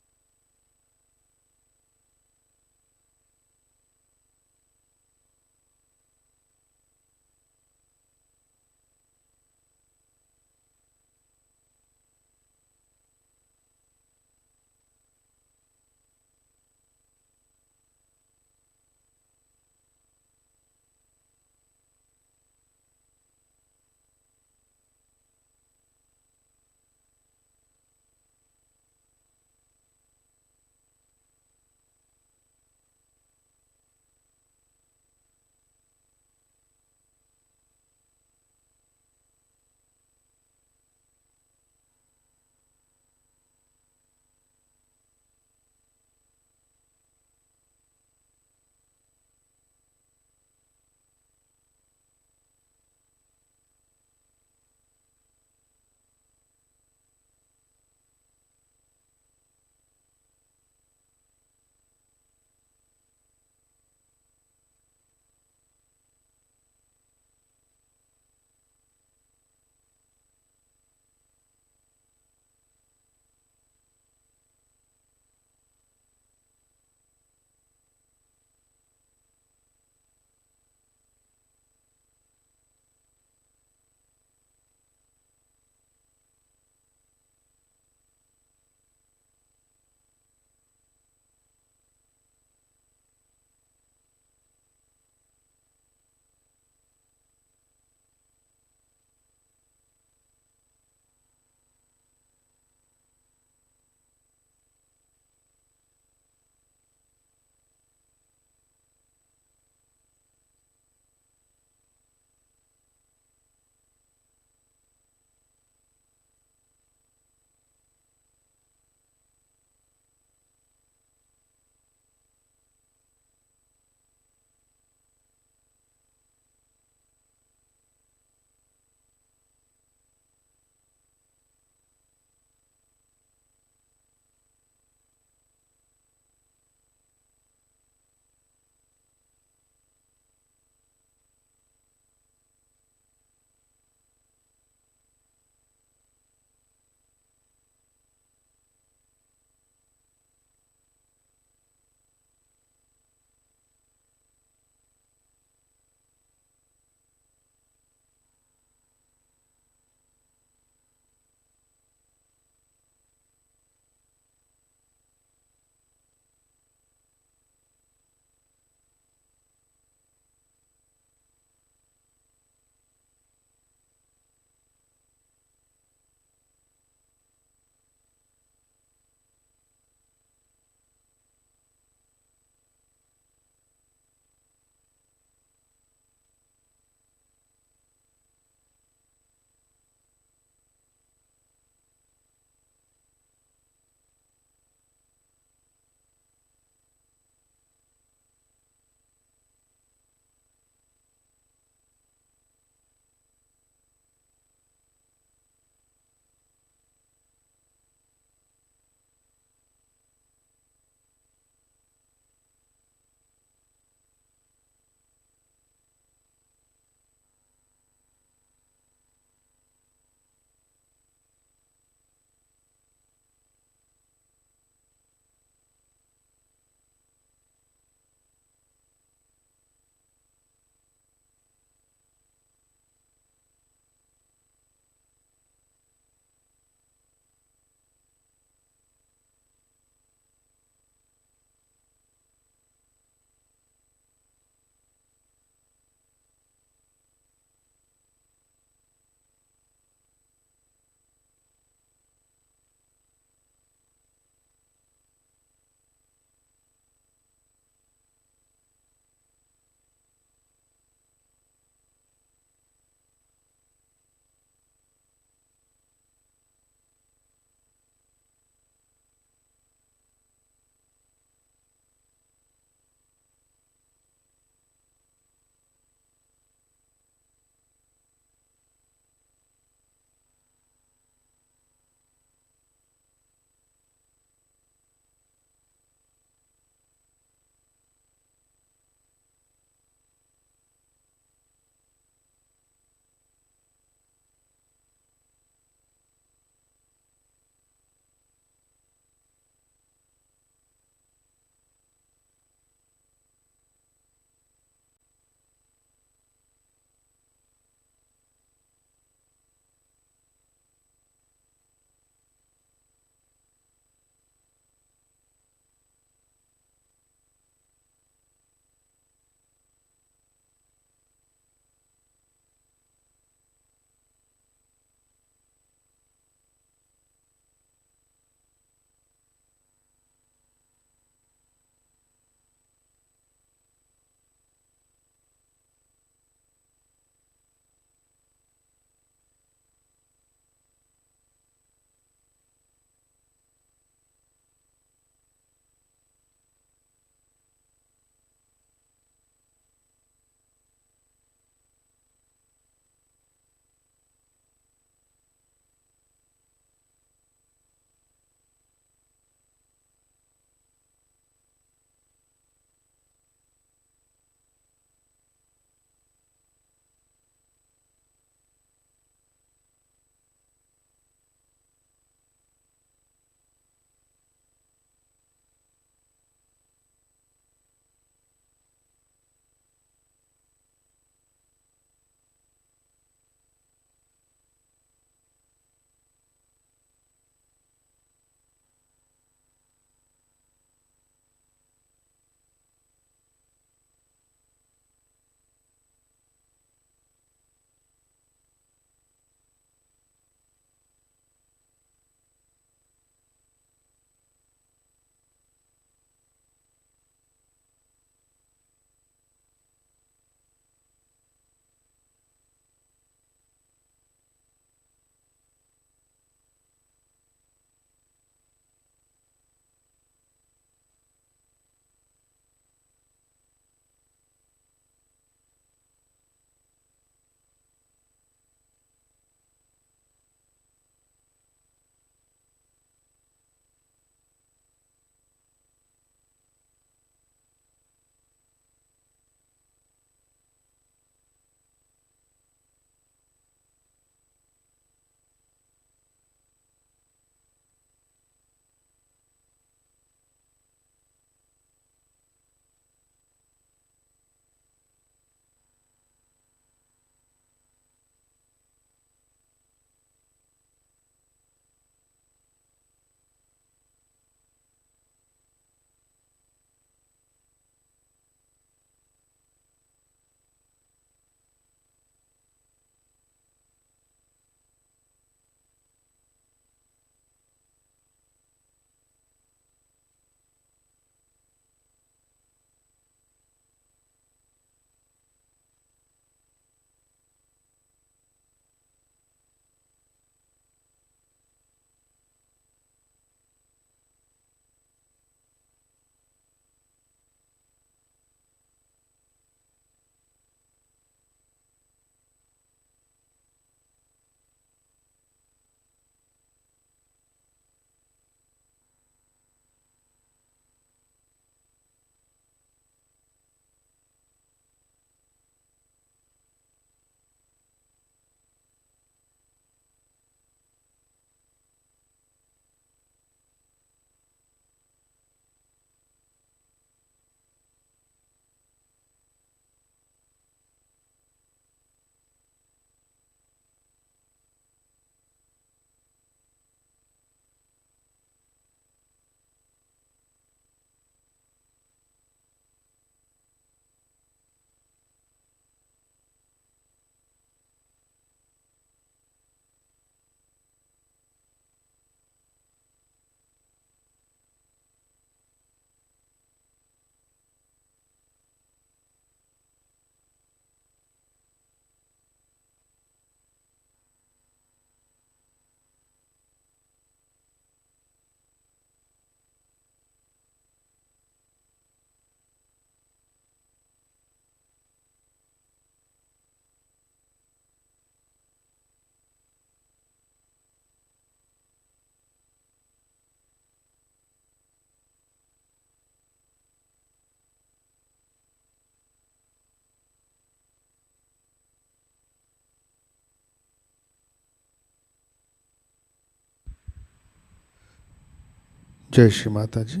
A: जय श्री माता जी।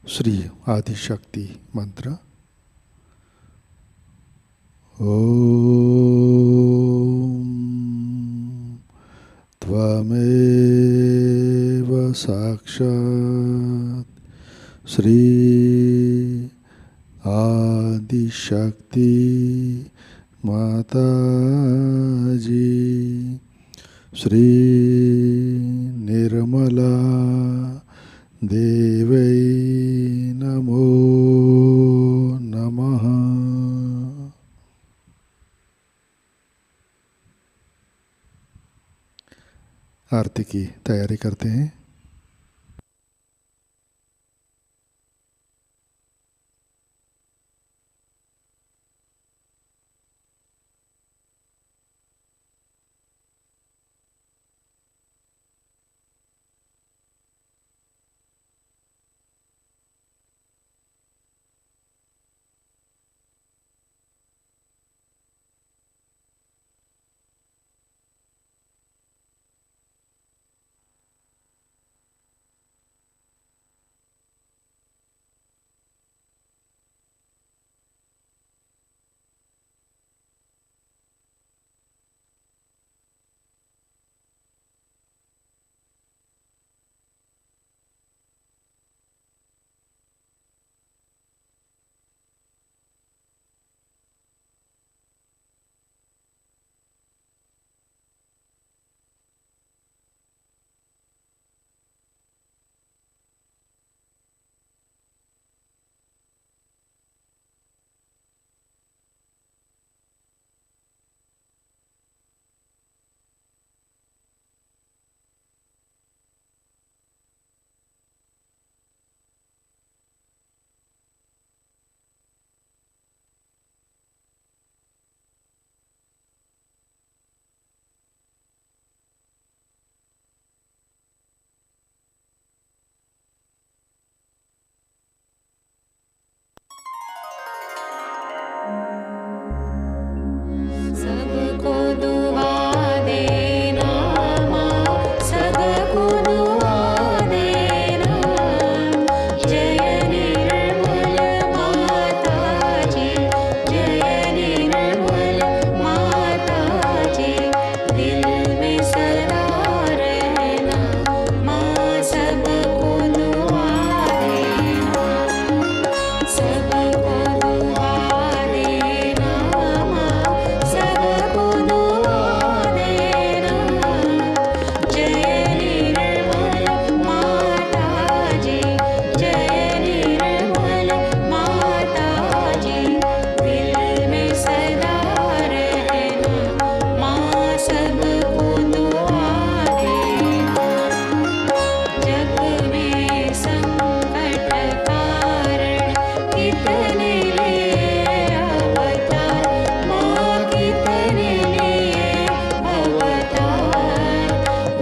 A: श्री आदिशक्ति मंत्र। ओम त्वमेव साक्षात् श्री आदिशक्ति माताजी श्री निर्मला देवै नमो नमः। आरती की तैयारी करते हैं।
B: सबको दुआ देना माँ, सबको दुआ देना। जय निर्मल माताजी, जय निर्मल माताजी। दिल में सदा रहना माँ, सबको दुआ देना। सबको दुआ देना माँ, सबको दुआ देना। जय निर्मल माताजी, जय निर्मल माताजी। दिल में सदा रहना माँ, सबको दुआ देना। जग में संकट कारण कितने लिए अवतार माँ, कितने लिए अवतार।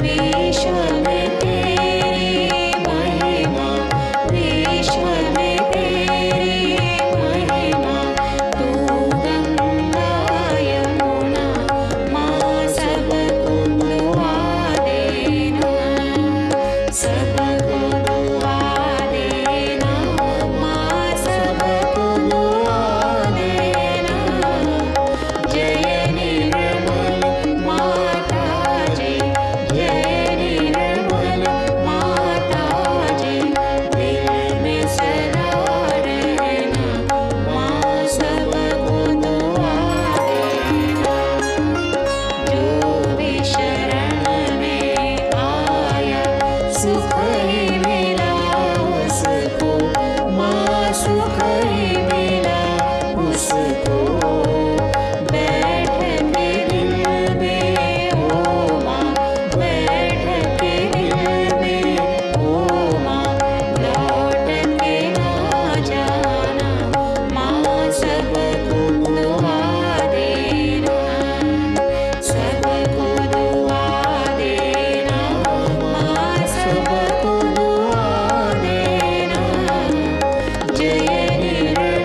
B: विश्व में तेरी महिमा, विश्व में तेरी महिमा। तू गंगा यमुना माँ, सबको दुआ देना। सबको दुआ देना माँ, सबको दुआ देना। जय निर्मल माताजी, जय निर्मल माताजी। दिल में सदा रहना माँ, सबको दुआ देना। जो भी शरण में आया सुख ही मिला उसको माँ, सुख ही मिला उसको। बैठ के दिल में ओ माँ, बैठ के दिल में ओ माँ। लौट के ना जाना माँ, सबको दुआ देना। सबको दुआ देना माँ, सबको दुआ देना। जय निर्मल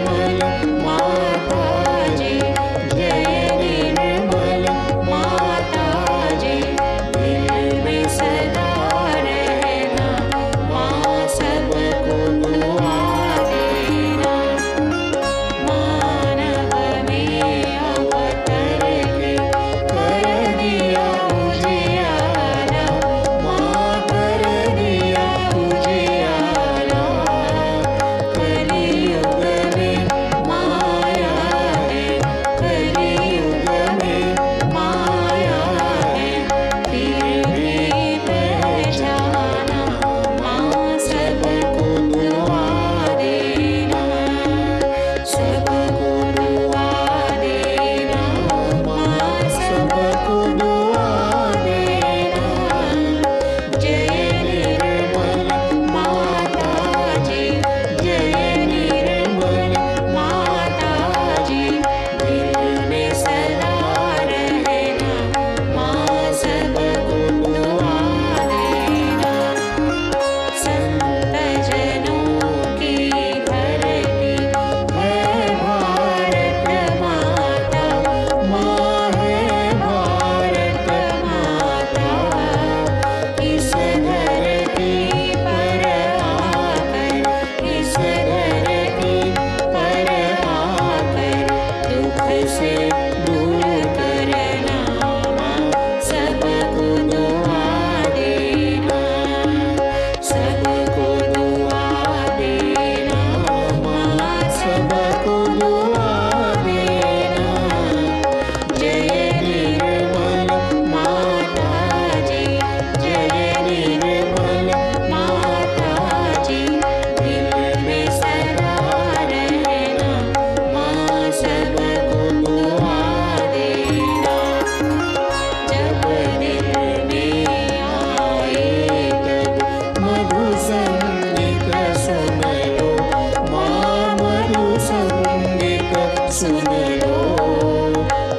B: सुन लो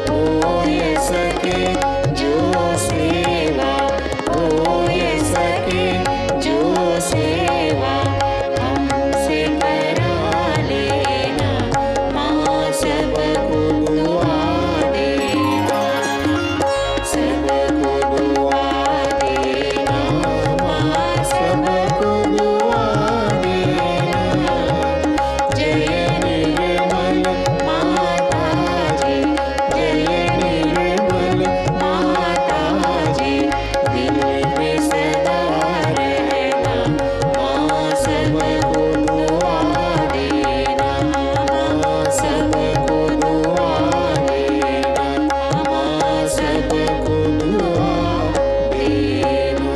B: हो ये सके जो सेवा हो ये सके जो सेवा हमसे करा लेना माँ सबको दुआ देना सबको दुआ देना माँ सबको दुआ देना जय निर्मल माताजी जय निर्मल माताजी दिल में सदा रहना माँ सबको दुआ देना माँ सबको दुआ देना माँ सबको दुआ देना।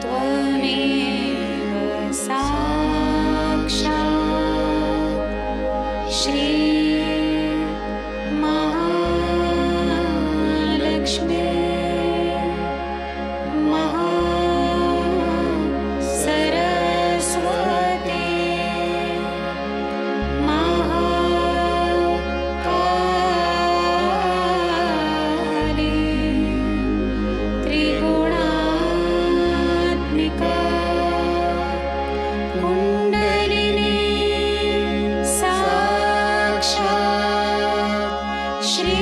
B: त्वमेव साक्षात् श्री महालक्ष्मी महासरस्वती महाकाली त्रिगुणात्मिका कुण्डलिनी साक्षात् श्री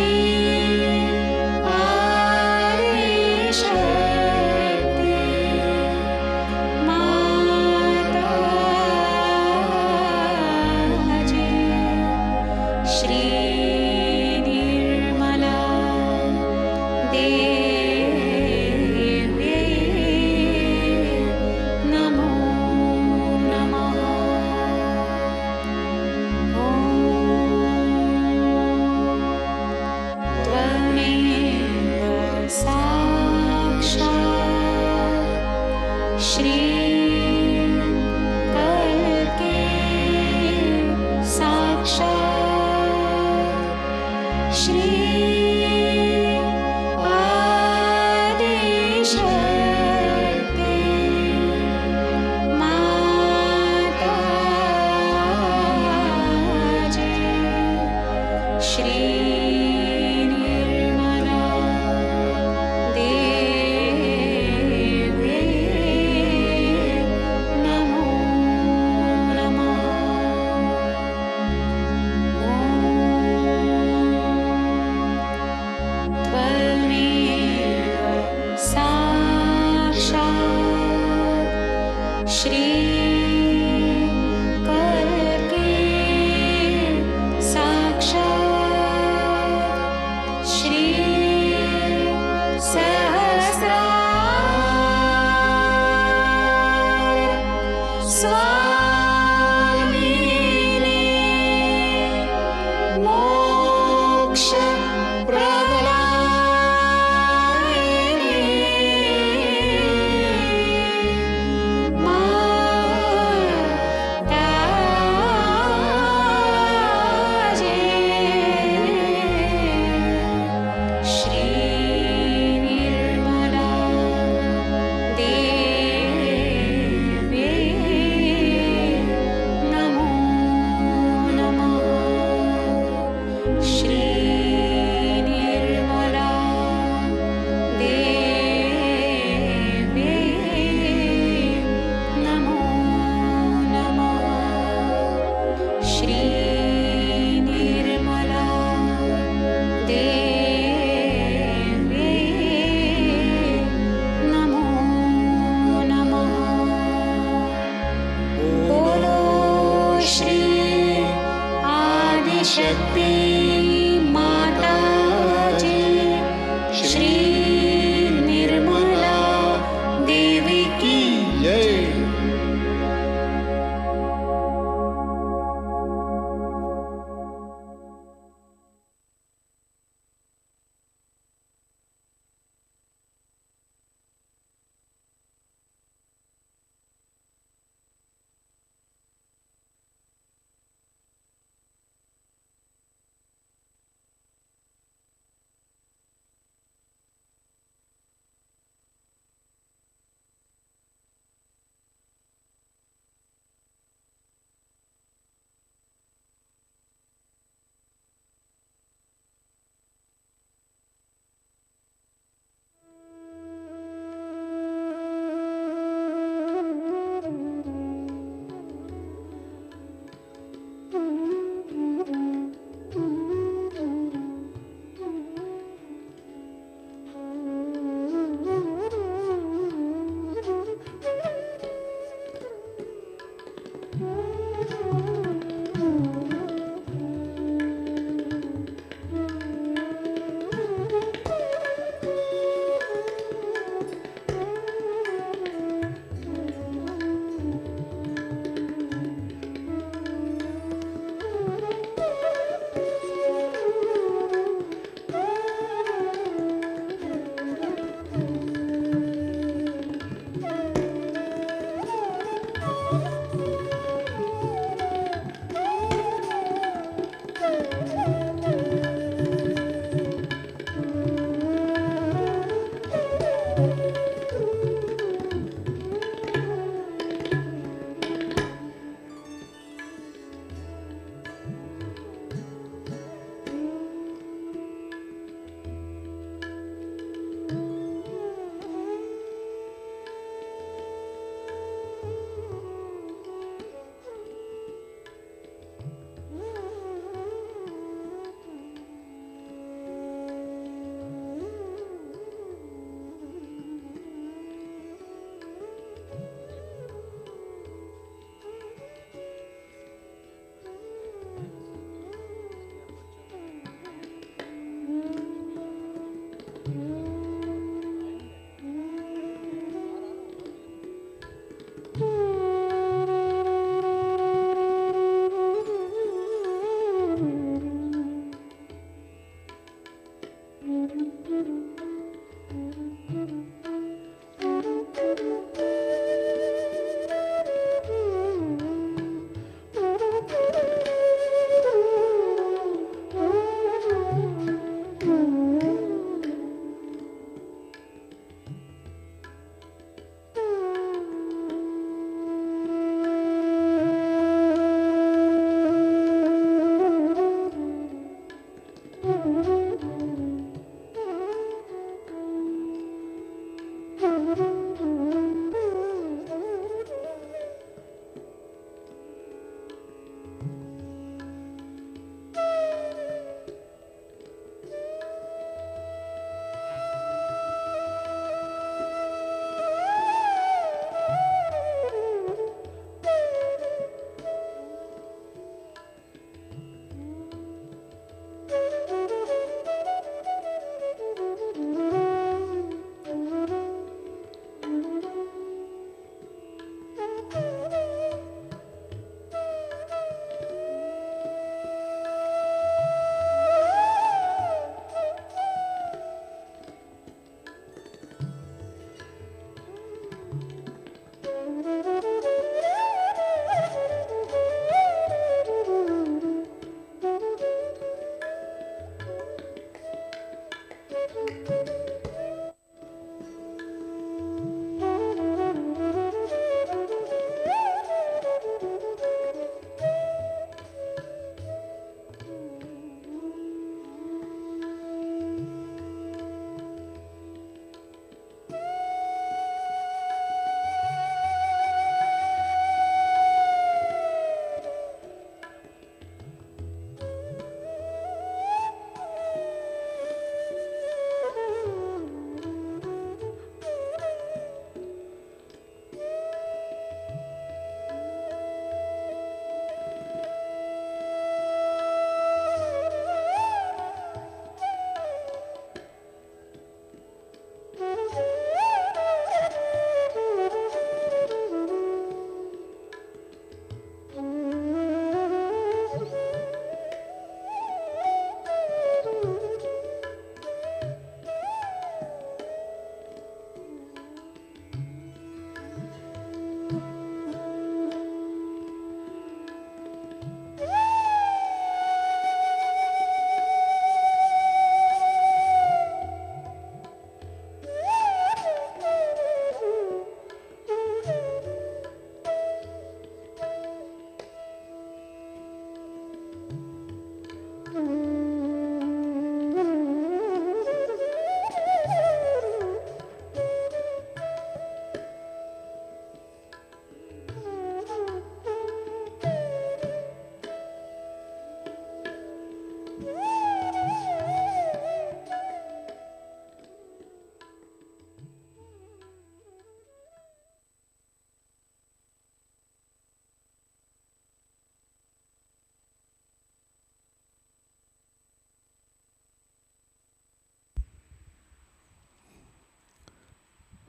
B: आदिशक्ति माताजी श्री निर्मला देव्यै नमो नमः। ॐ त्वमेव साक्षात् श्री कल्के साक्षात् श्री आदिशक्ति माताजी श्री निर्मला देव्यै नमो नमः। त्वमेव साक्षात् श्री कल्के साक्षात् श्री सहस्रार स्वामिने मोक्ष माताजी श्री निर्मला देव्यै नमो नमः। श्री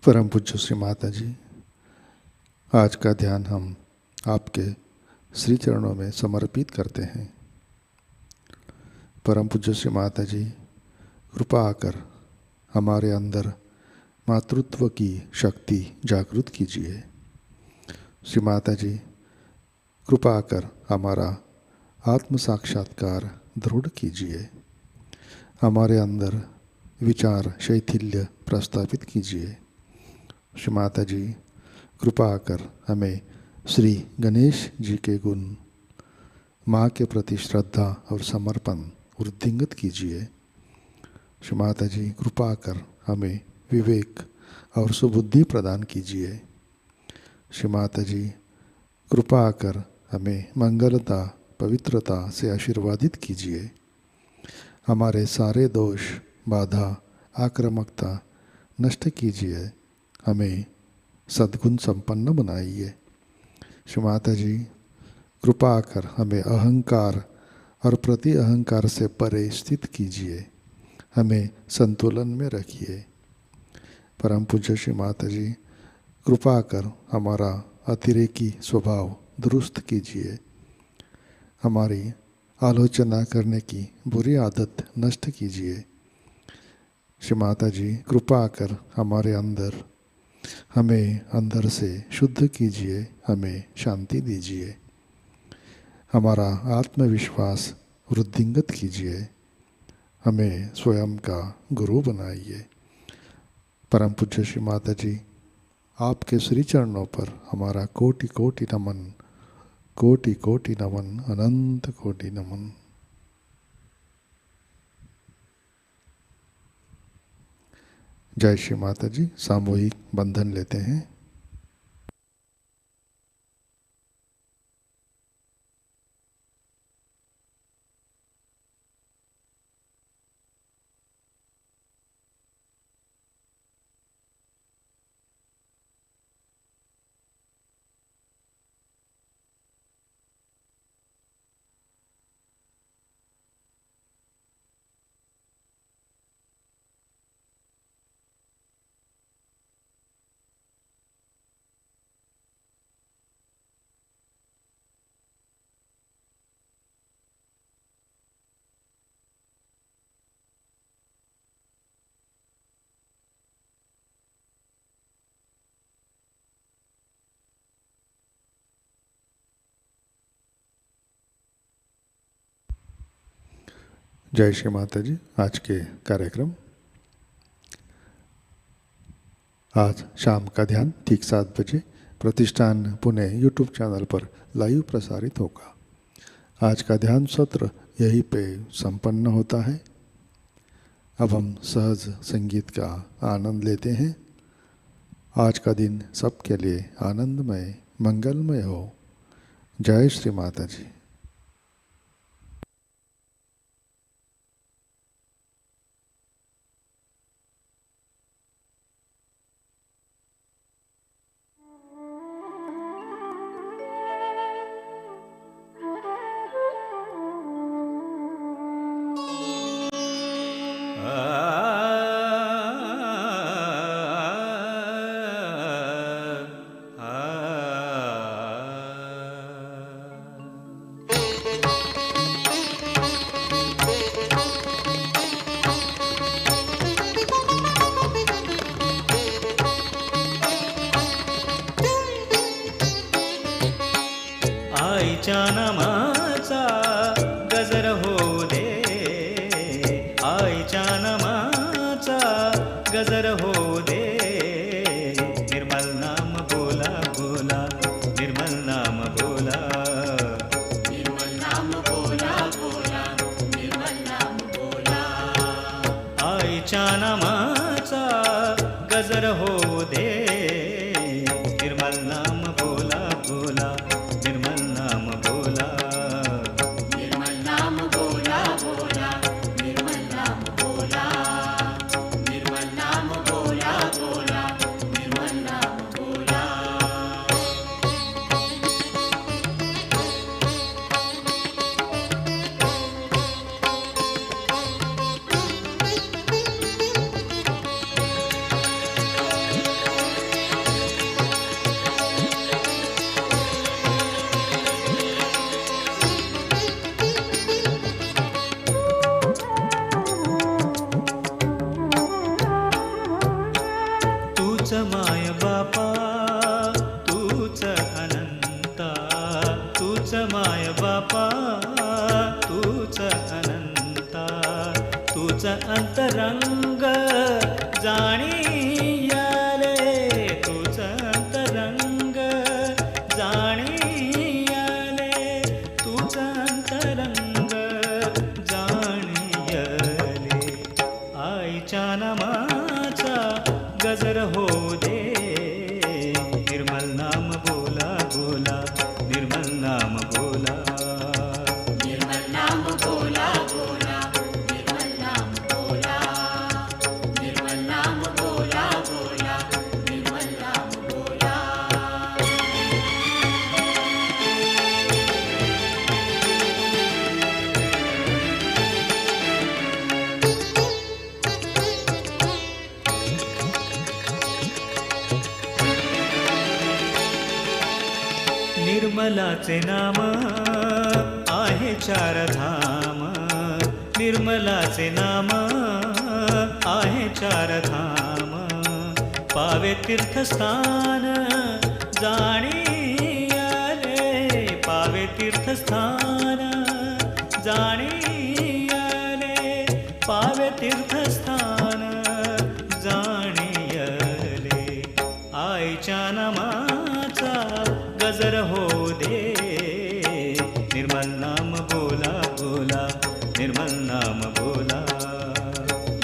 A: परम पूज्य श्री माता जी, आज का ध्यान हम आपके श्री चरणों में समर्पित करते हैं। परम पूज्य श्री माता जी, कृपा आकर हमारे अंदर मातृत्व की शक्ति जागृत कीजिए। श्री माता जी, कृपा आकर हमारा आत्म साक्षात्कार दृढ़ कीजिए। हमारे अंदर विचार शैथिल्य प्रस्तावित कीजिए। श्री माता जी, कृपा आकर हमें श्री गणेश जी के गुण, माँ के प्रति श्रद्धा और समर्पण वृद्धिंगत कीजिए। श्री माता जी, कृपा आकर हमें विवेक और सुबुद्धि प्रदान कीजिए। श्री माता जी, कृपा आकर हमें मंगलता पवित्रता से आशीर्वादित कीजिए। हमारे सारे दोष बाधा आक्रामकता नष्ट कीजिए। हमें सद्गुण संपन्न बनाइए। श्री माता जी, कृपा आकर हमें अहंकार और प्रति अहंकार से परे स्थित कीजिए। हमें संतुलन में रखिए। परम पूज्य श्री माता जी, कृपा कर हमारा अतिरेकी स्वभाव दुरुस्त कीजिए। हमारी आलोचना करने की बुरी आदत नष्ट कीजिए। श्री माता जी कृपा कर हमें अंदर से शुद्ध कीजिए, हमें शांति दीजिए, हमारा आत्मविश्वास वृद्धिंगत कीजिए, हमें स्वयं का गुरु बनाइए। परम पूज्य श्री माता जी, आपके श्री चरणों पर हमारा कोटि कोटि नमन, कोटि कोटि नमन, अनंत कोटि नमन। जय श्री माता जी। सामूहिक बंधन लेते हैं। जय श्री माता जी। आज के कार्यक्रम, आज शाम का ध्यान ठीक 7 बजे प्रतिष्ठान पुणे यूट्यूब चैनल पर लाइव प्रसारित होगा। आज का ध्यान सत्र यहीं पे संपन्न होता है। अब हम सहज संगीत का आनंद लेते हैं। आज का दिन सबके लिए आनंदमय मंगलमय हो। जय श्री माता जी।
E: आईच्या नामाचा गजर होऊ दे, आईच्या नामाचा गजर होऊ दे, निर्मल नाम बोला बोला, निर्मल नाम बोला,
B: निर्मल नाम बोला बोला, निर्मल नाम बोला.
E: आईच्या नामाचा गजर होऊ दे, निर्मल नाम बोला बोला, निर्मल नाम बोला,
B: निर्मल नाम बोला बोला, निर्मल नाम बोला, निर्मल नाम बोला बोला, निर्मल नाम बोला.
E: तूच माय बापा, तूच अनंता, तूच माय बापा, तूच अनंता, तूच अंतरंग जाणीयाले, तूच अंतरंग जाणीयाले, तूच अंतरंग जाणीयाले. आईच्या नामाचा गजर हो दे, निर्मल नाम बोला बोला, निर्मल नाम बोला,
B: निर्मल नाम बोला बोला, निर्मल नाम बोला, निर्मल नाम बोला बोला, निर्मल नाम बोला.
E: निर्मलाचे नाम आहे 4 धाम, निर्मलाचे नाम आहे चार धाम पावे तीर्थस्थान जाणी आले पावे तीर्थस्थान जाणी आले पावे तीर्थस्थान जाणी आले आईच्या नामाचा गजर हो दे निर्मल नाम बोला बोला निर्मल नाम बोला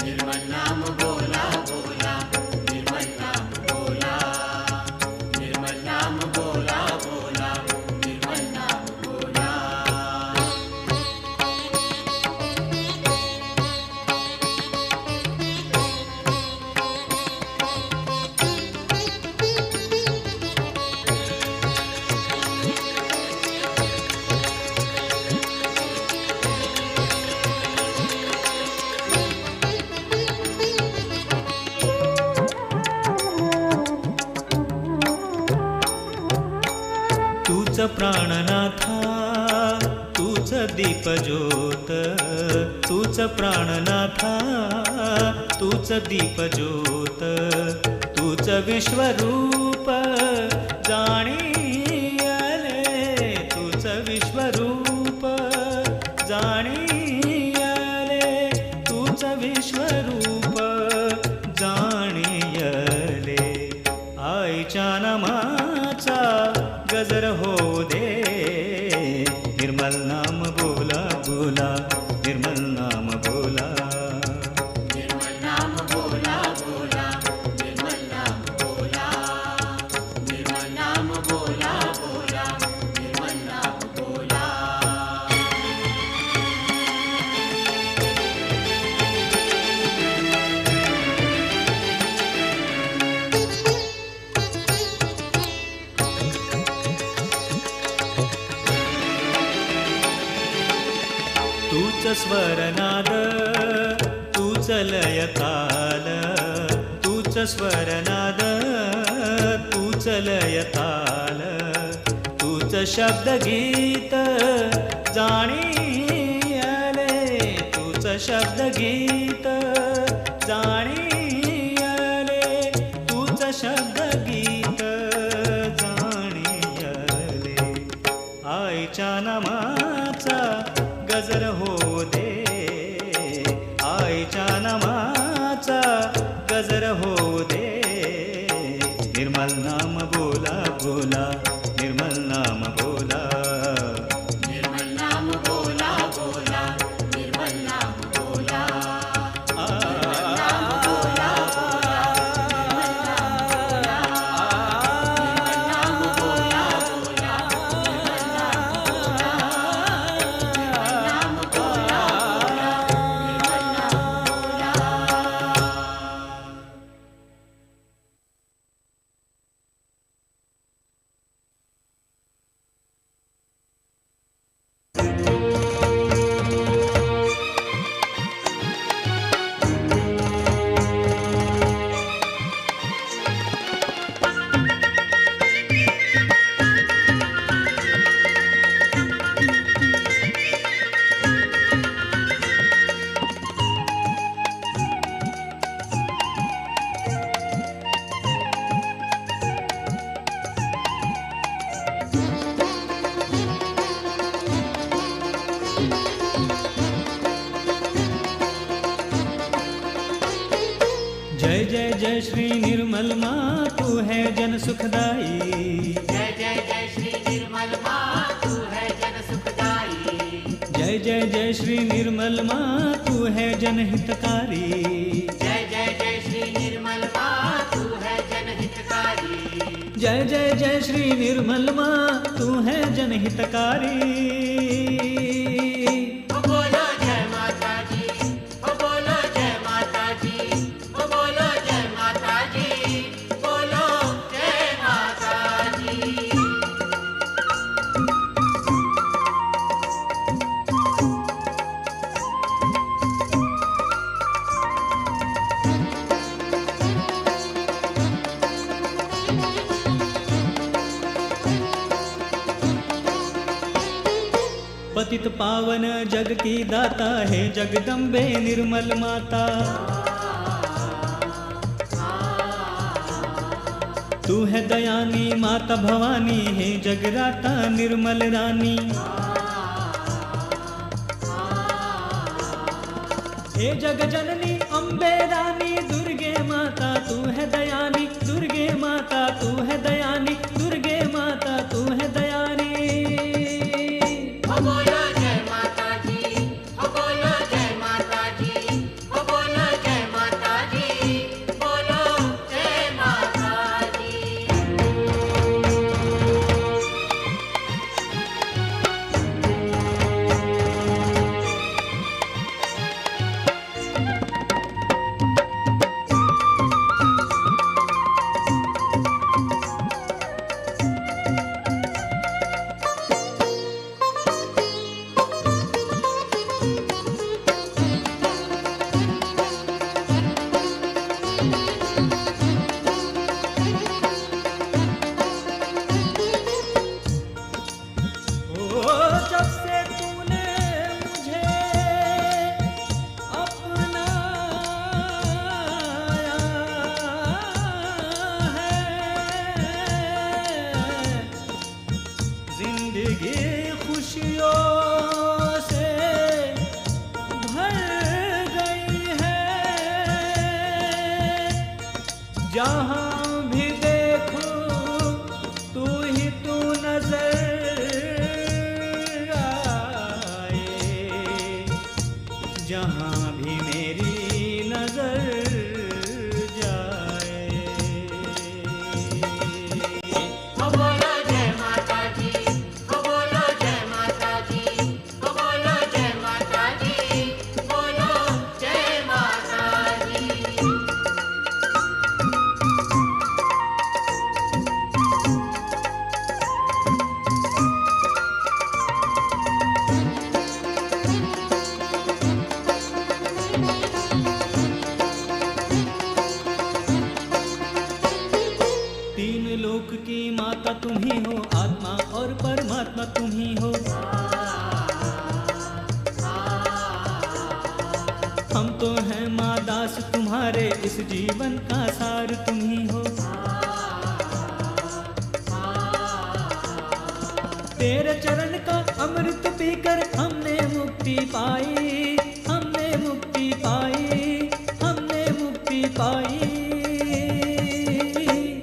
B: निर्मल नाम बोला बोला निर्मल नाम बोला निर्मल नाम बोला बोला निर्मल नाम बोला
E: तूच प्राणनाथा तूच दीप ज्योत तूच प्राणनाथा तूच दीप ज्योत तूच विश्वरूप जाणी आले तूच विश्वरूप जाणी आले तूच विश्वरूप जाणी आले आईच्या नामाचा गजर हो दे निर्मल नाम बोला बोला निर्मल नाम बोला
B: निर्मल नाम बोला बोला निर्मल नाम बोला निर्मल नाम बोला बोला निर्मल नाम बोला
E: तूच स्वरनाद तूच लयताल तूच स्वरनाद तूच लयताल तूच शब्दगीत जाणी आले तूच शब्दगीत जाणी आले तूच शब्दगीत जाणी आले आईच्या नामाचा गजर हो दे आईच्या नामाचा गजर हो दे निर्मल नाम बोला बोला निर्मल नाम बोला
B: निर्मल नाम बोला बोला निर्मल नाम बोला निर्मल नाम बोला बोला निर्मल नाम बोला बोला निर्मल नाम बोला निर्मल नाम बोला
E: जय जय जय श्री निर्मल माँ तू है जन सुखदाई
B: जय जय जय श्री निर्मल माँ तू है जन सुखदाई
E: जय जय जय श्री निर्मल माँ तू है जनहितकारी
B: जय जय जय श्री निर्मल माँ तू है जनहितकारी
E: जय जय जय श्री निर्मल माँ तू है जनहितकारी
B: ओ बोलो जय माता जी ओ बोलो जय माता जी ओ बोलो जय माता जी बोलो जय माता जी
E: पतित पावन जग की दाता है जगदम्बे निर्मल माता तू है दयानी माता भवानी, हे जगराता निर्मल रानी। हे जग जननी अम्बे रानी, दुर्गे माता तू है दयानी, दुर्गे माता तू है दयानी, दुर्गे माता तू है दयानी।
B: ओ बोलो जय माता जी, ओ बोलो जय माता जी, ओ बोलो जय माता जी, बोलो जय माता जी।
E: ओ जब से तूने मुझे अपनाया है, जिंदगी खुशियों से भर गई है। जहाँ भी देखो तू ही तू नजर आए, जहाँ भी मेरी नजर जाए।
B: ओ बोलो जय माता जी, ओ बोलो जय माता जी, ओ बोलो जय माता जी, बोलो जय माता जी।
E: तीन लोक की माता तुम ही हो, आत्मा और परमात्मा तुम ही हो। हम तो हैं माँ दास तुम्हारे, इस जीवन का सार तुम ही हो। तेरे चरण का अमृत पीकर हमने मुक्ति पाई, हमने मुक्ति पाई, हमने मुक्ति पाई।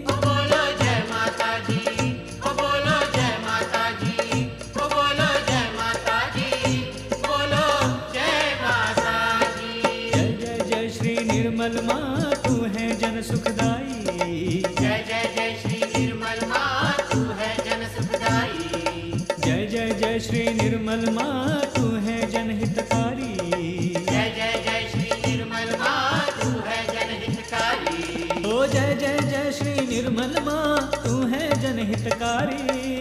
B: ओ बोलो जय माता जी, ओ बोलो जय माता जी, ओ बोलो जय माता जी, बोलो जय माता जी।
E: जय जय जय श्री निर्मल माँ तू है जन सुखदाई।
B: जय जय जय श्री निर्मल माँ तू है जन सुखदाई।
E: जय जय जय श्री निर्मल माँ तू है जनहितकारी।
B: जय जय जय श्री निर्मल माँ तू है जनहितकारी।
E: ओ जय जय जय श्री निर्मल माँ तू है जनहितकारी।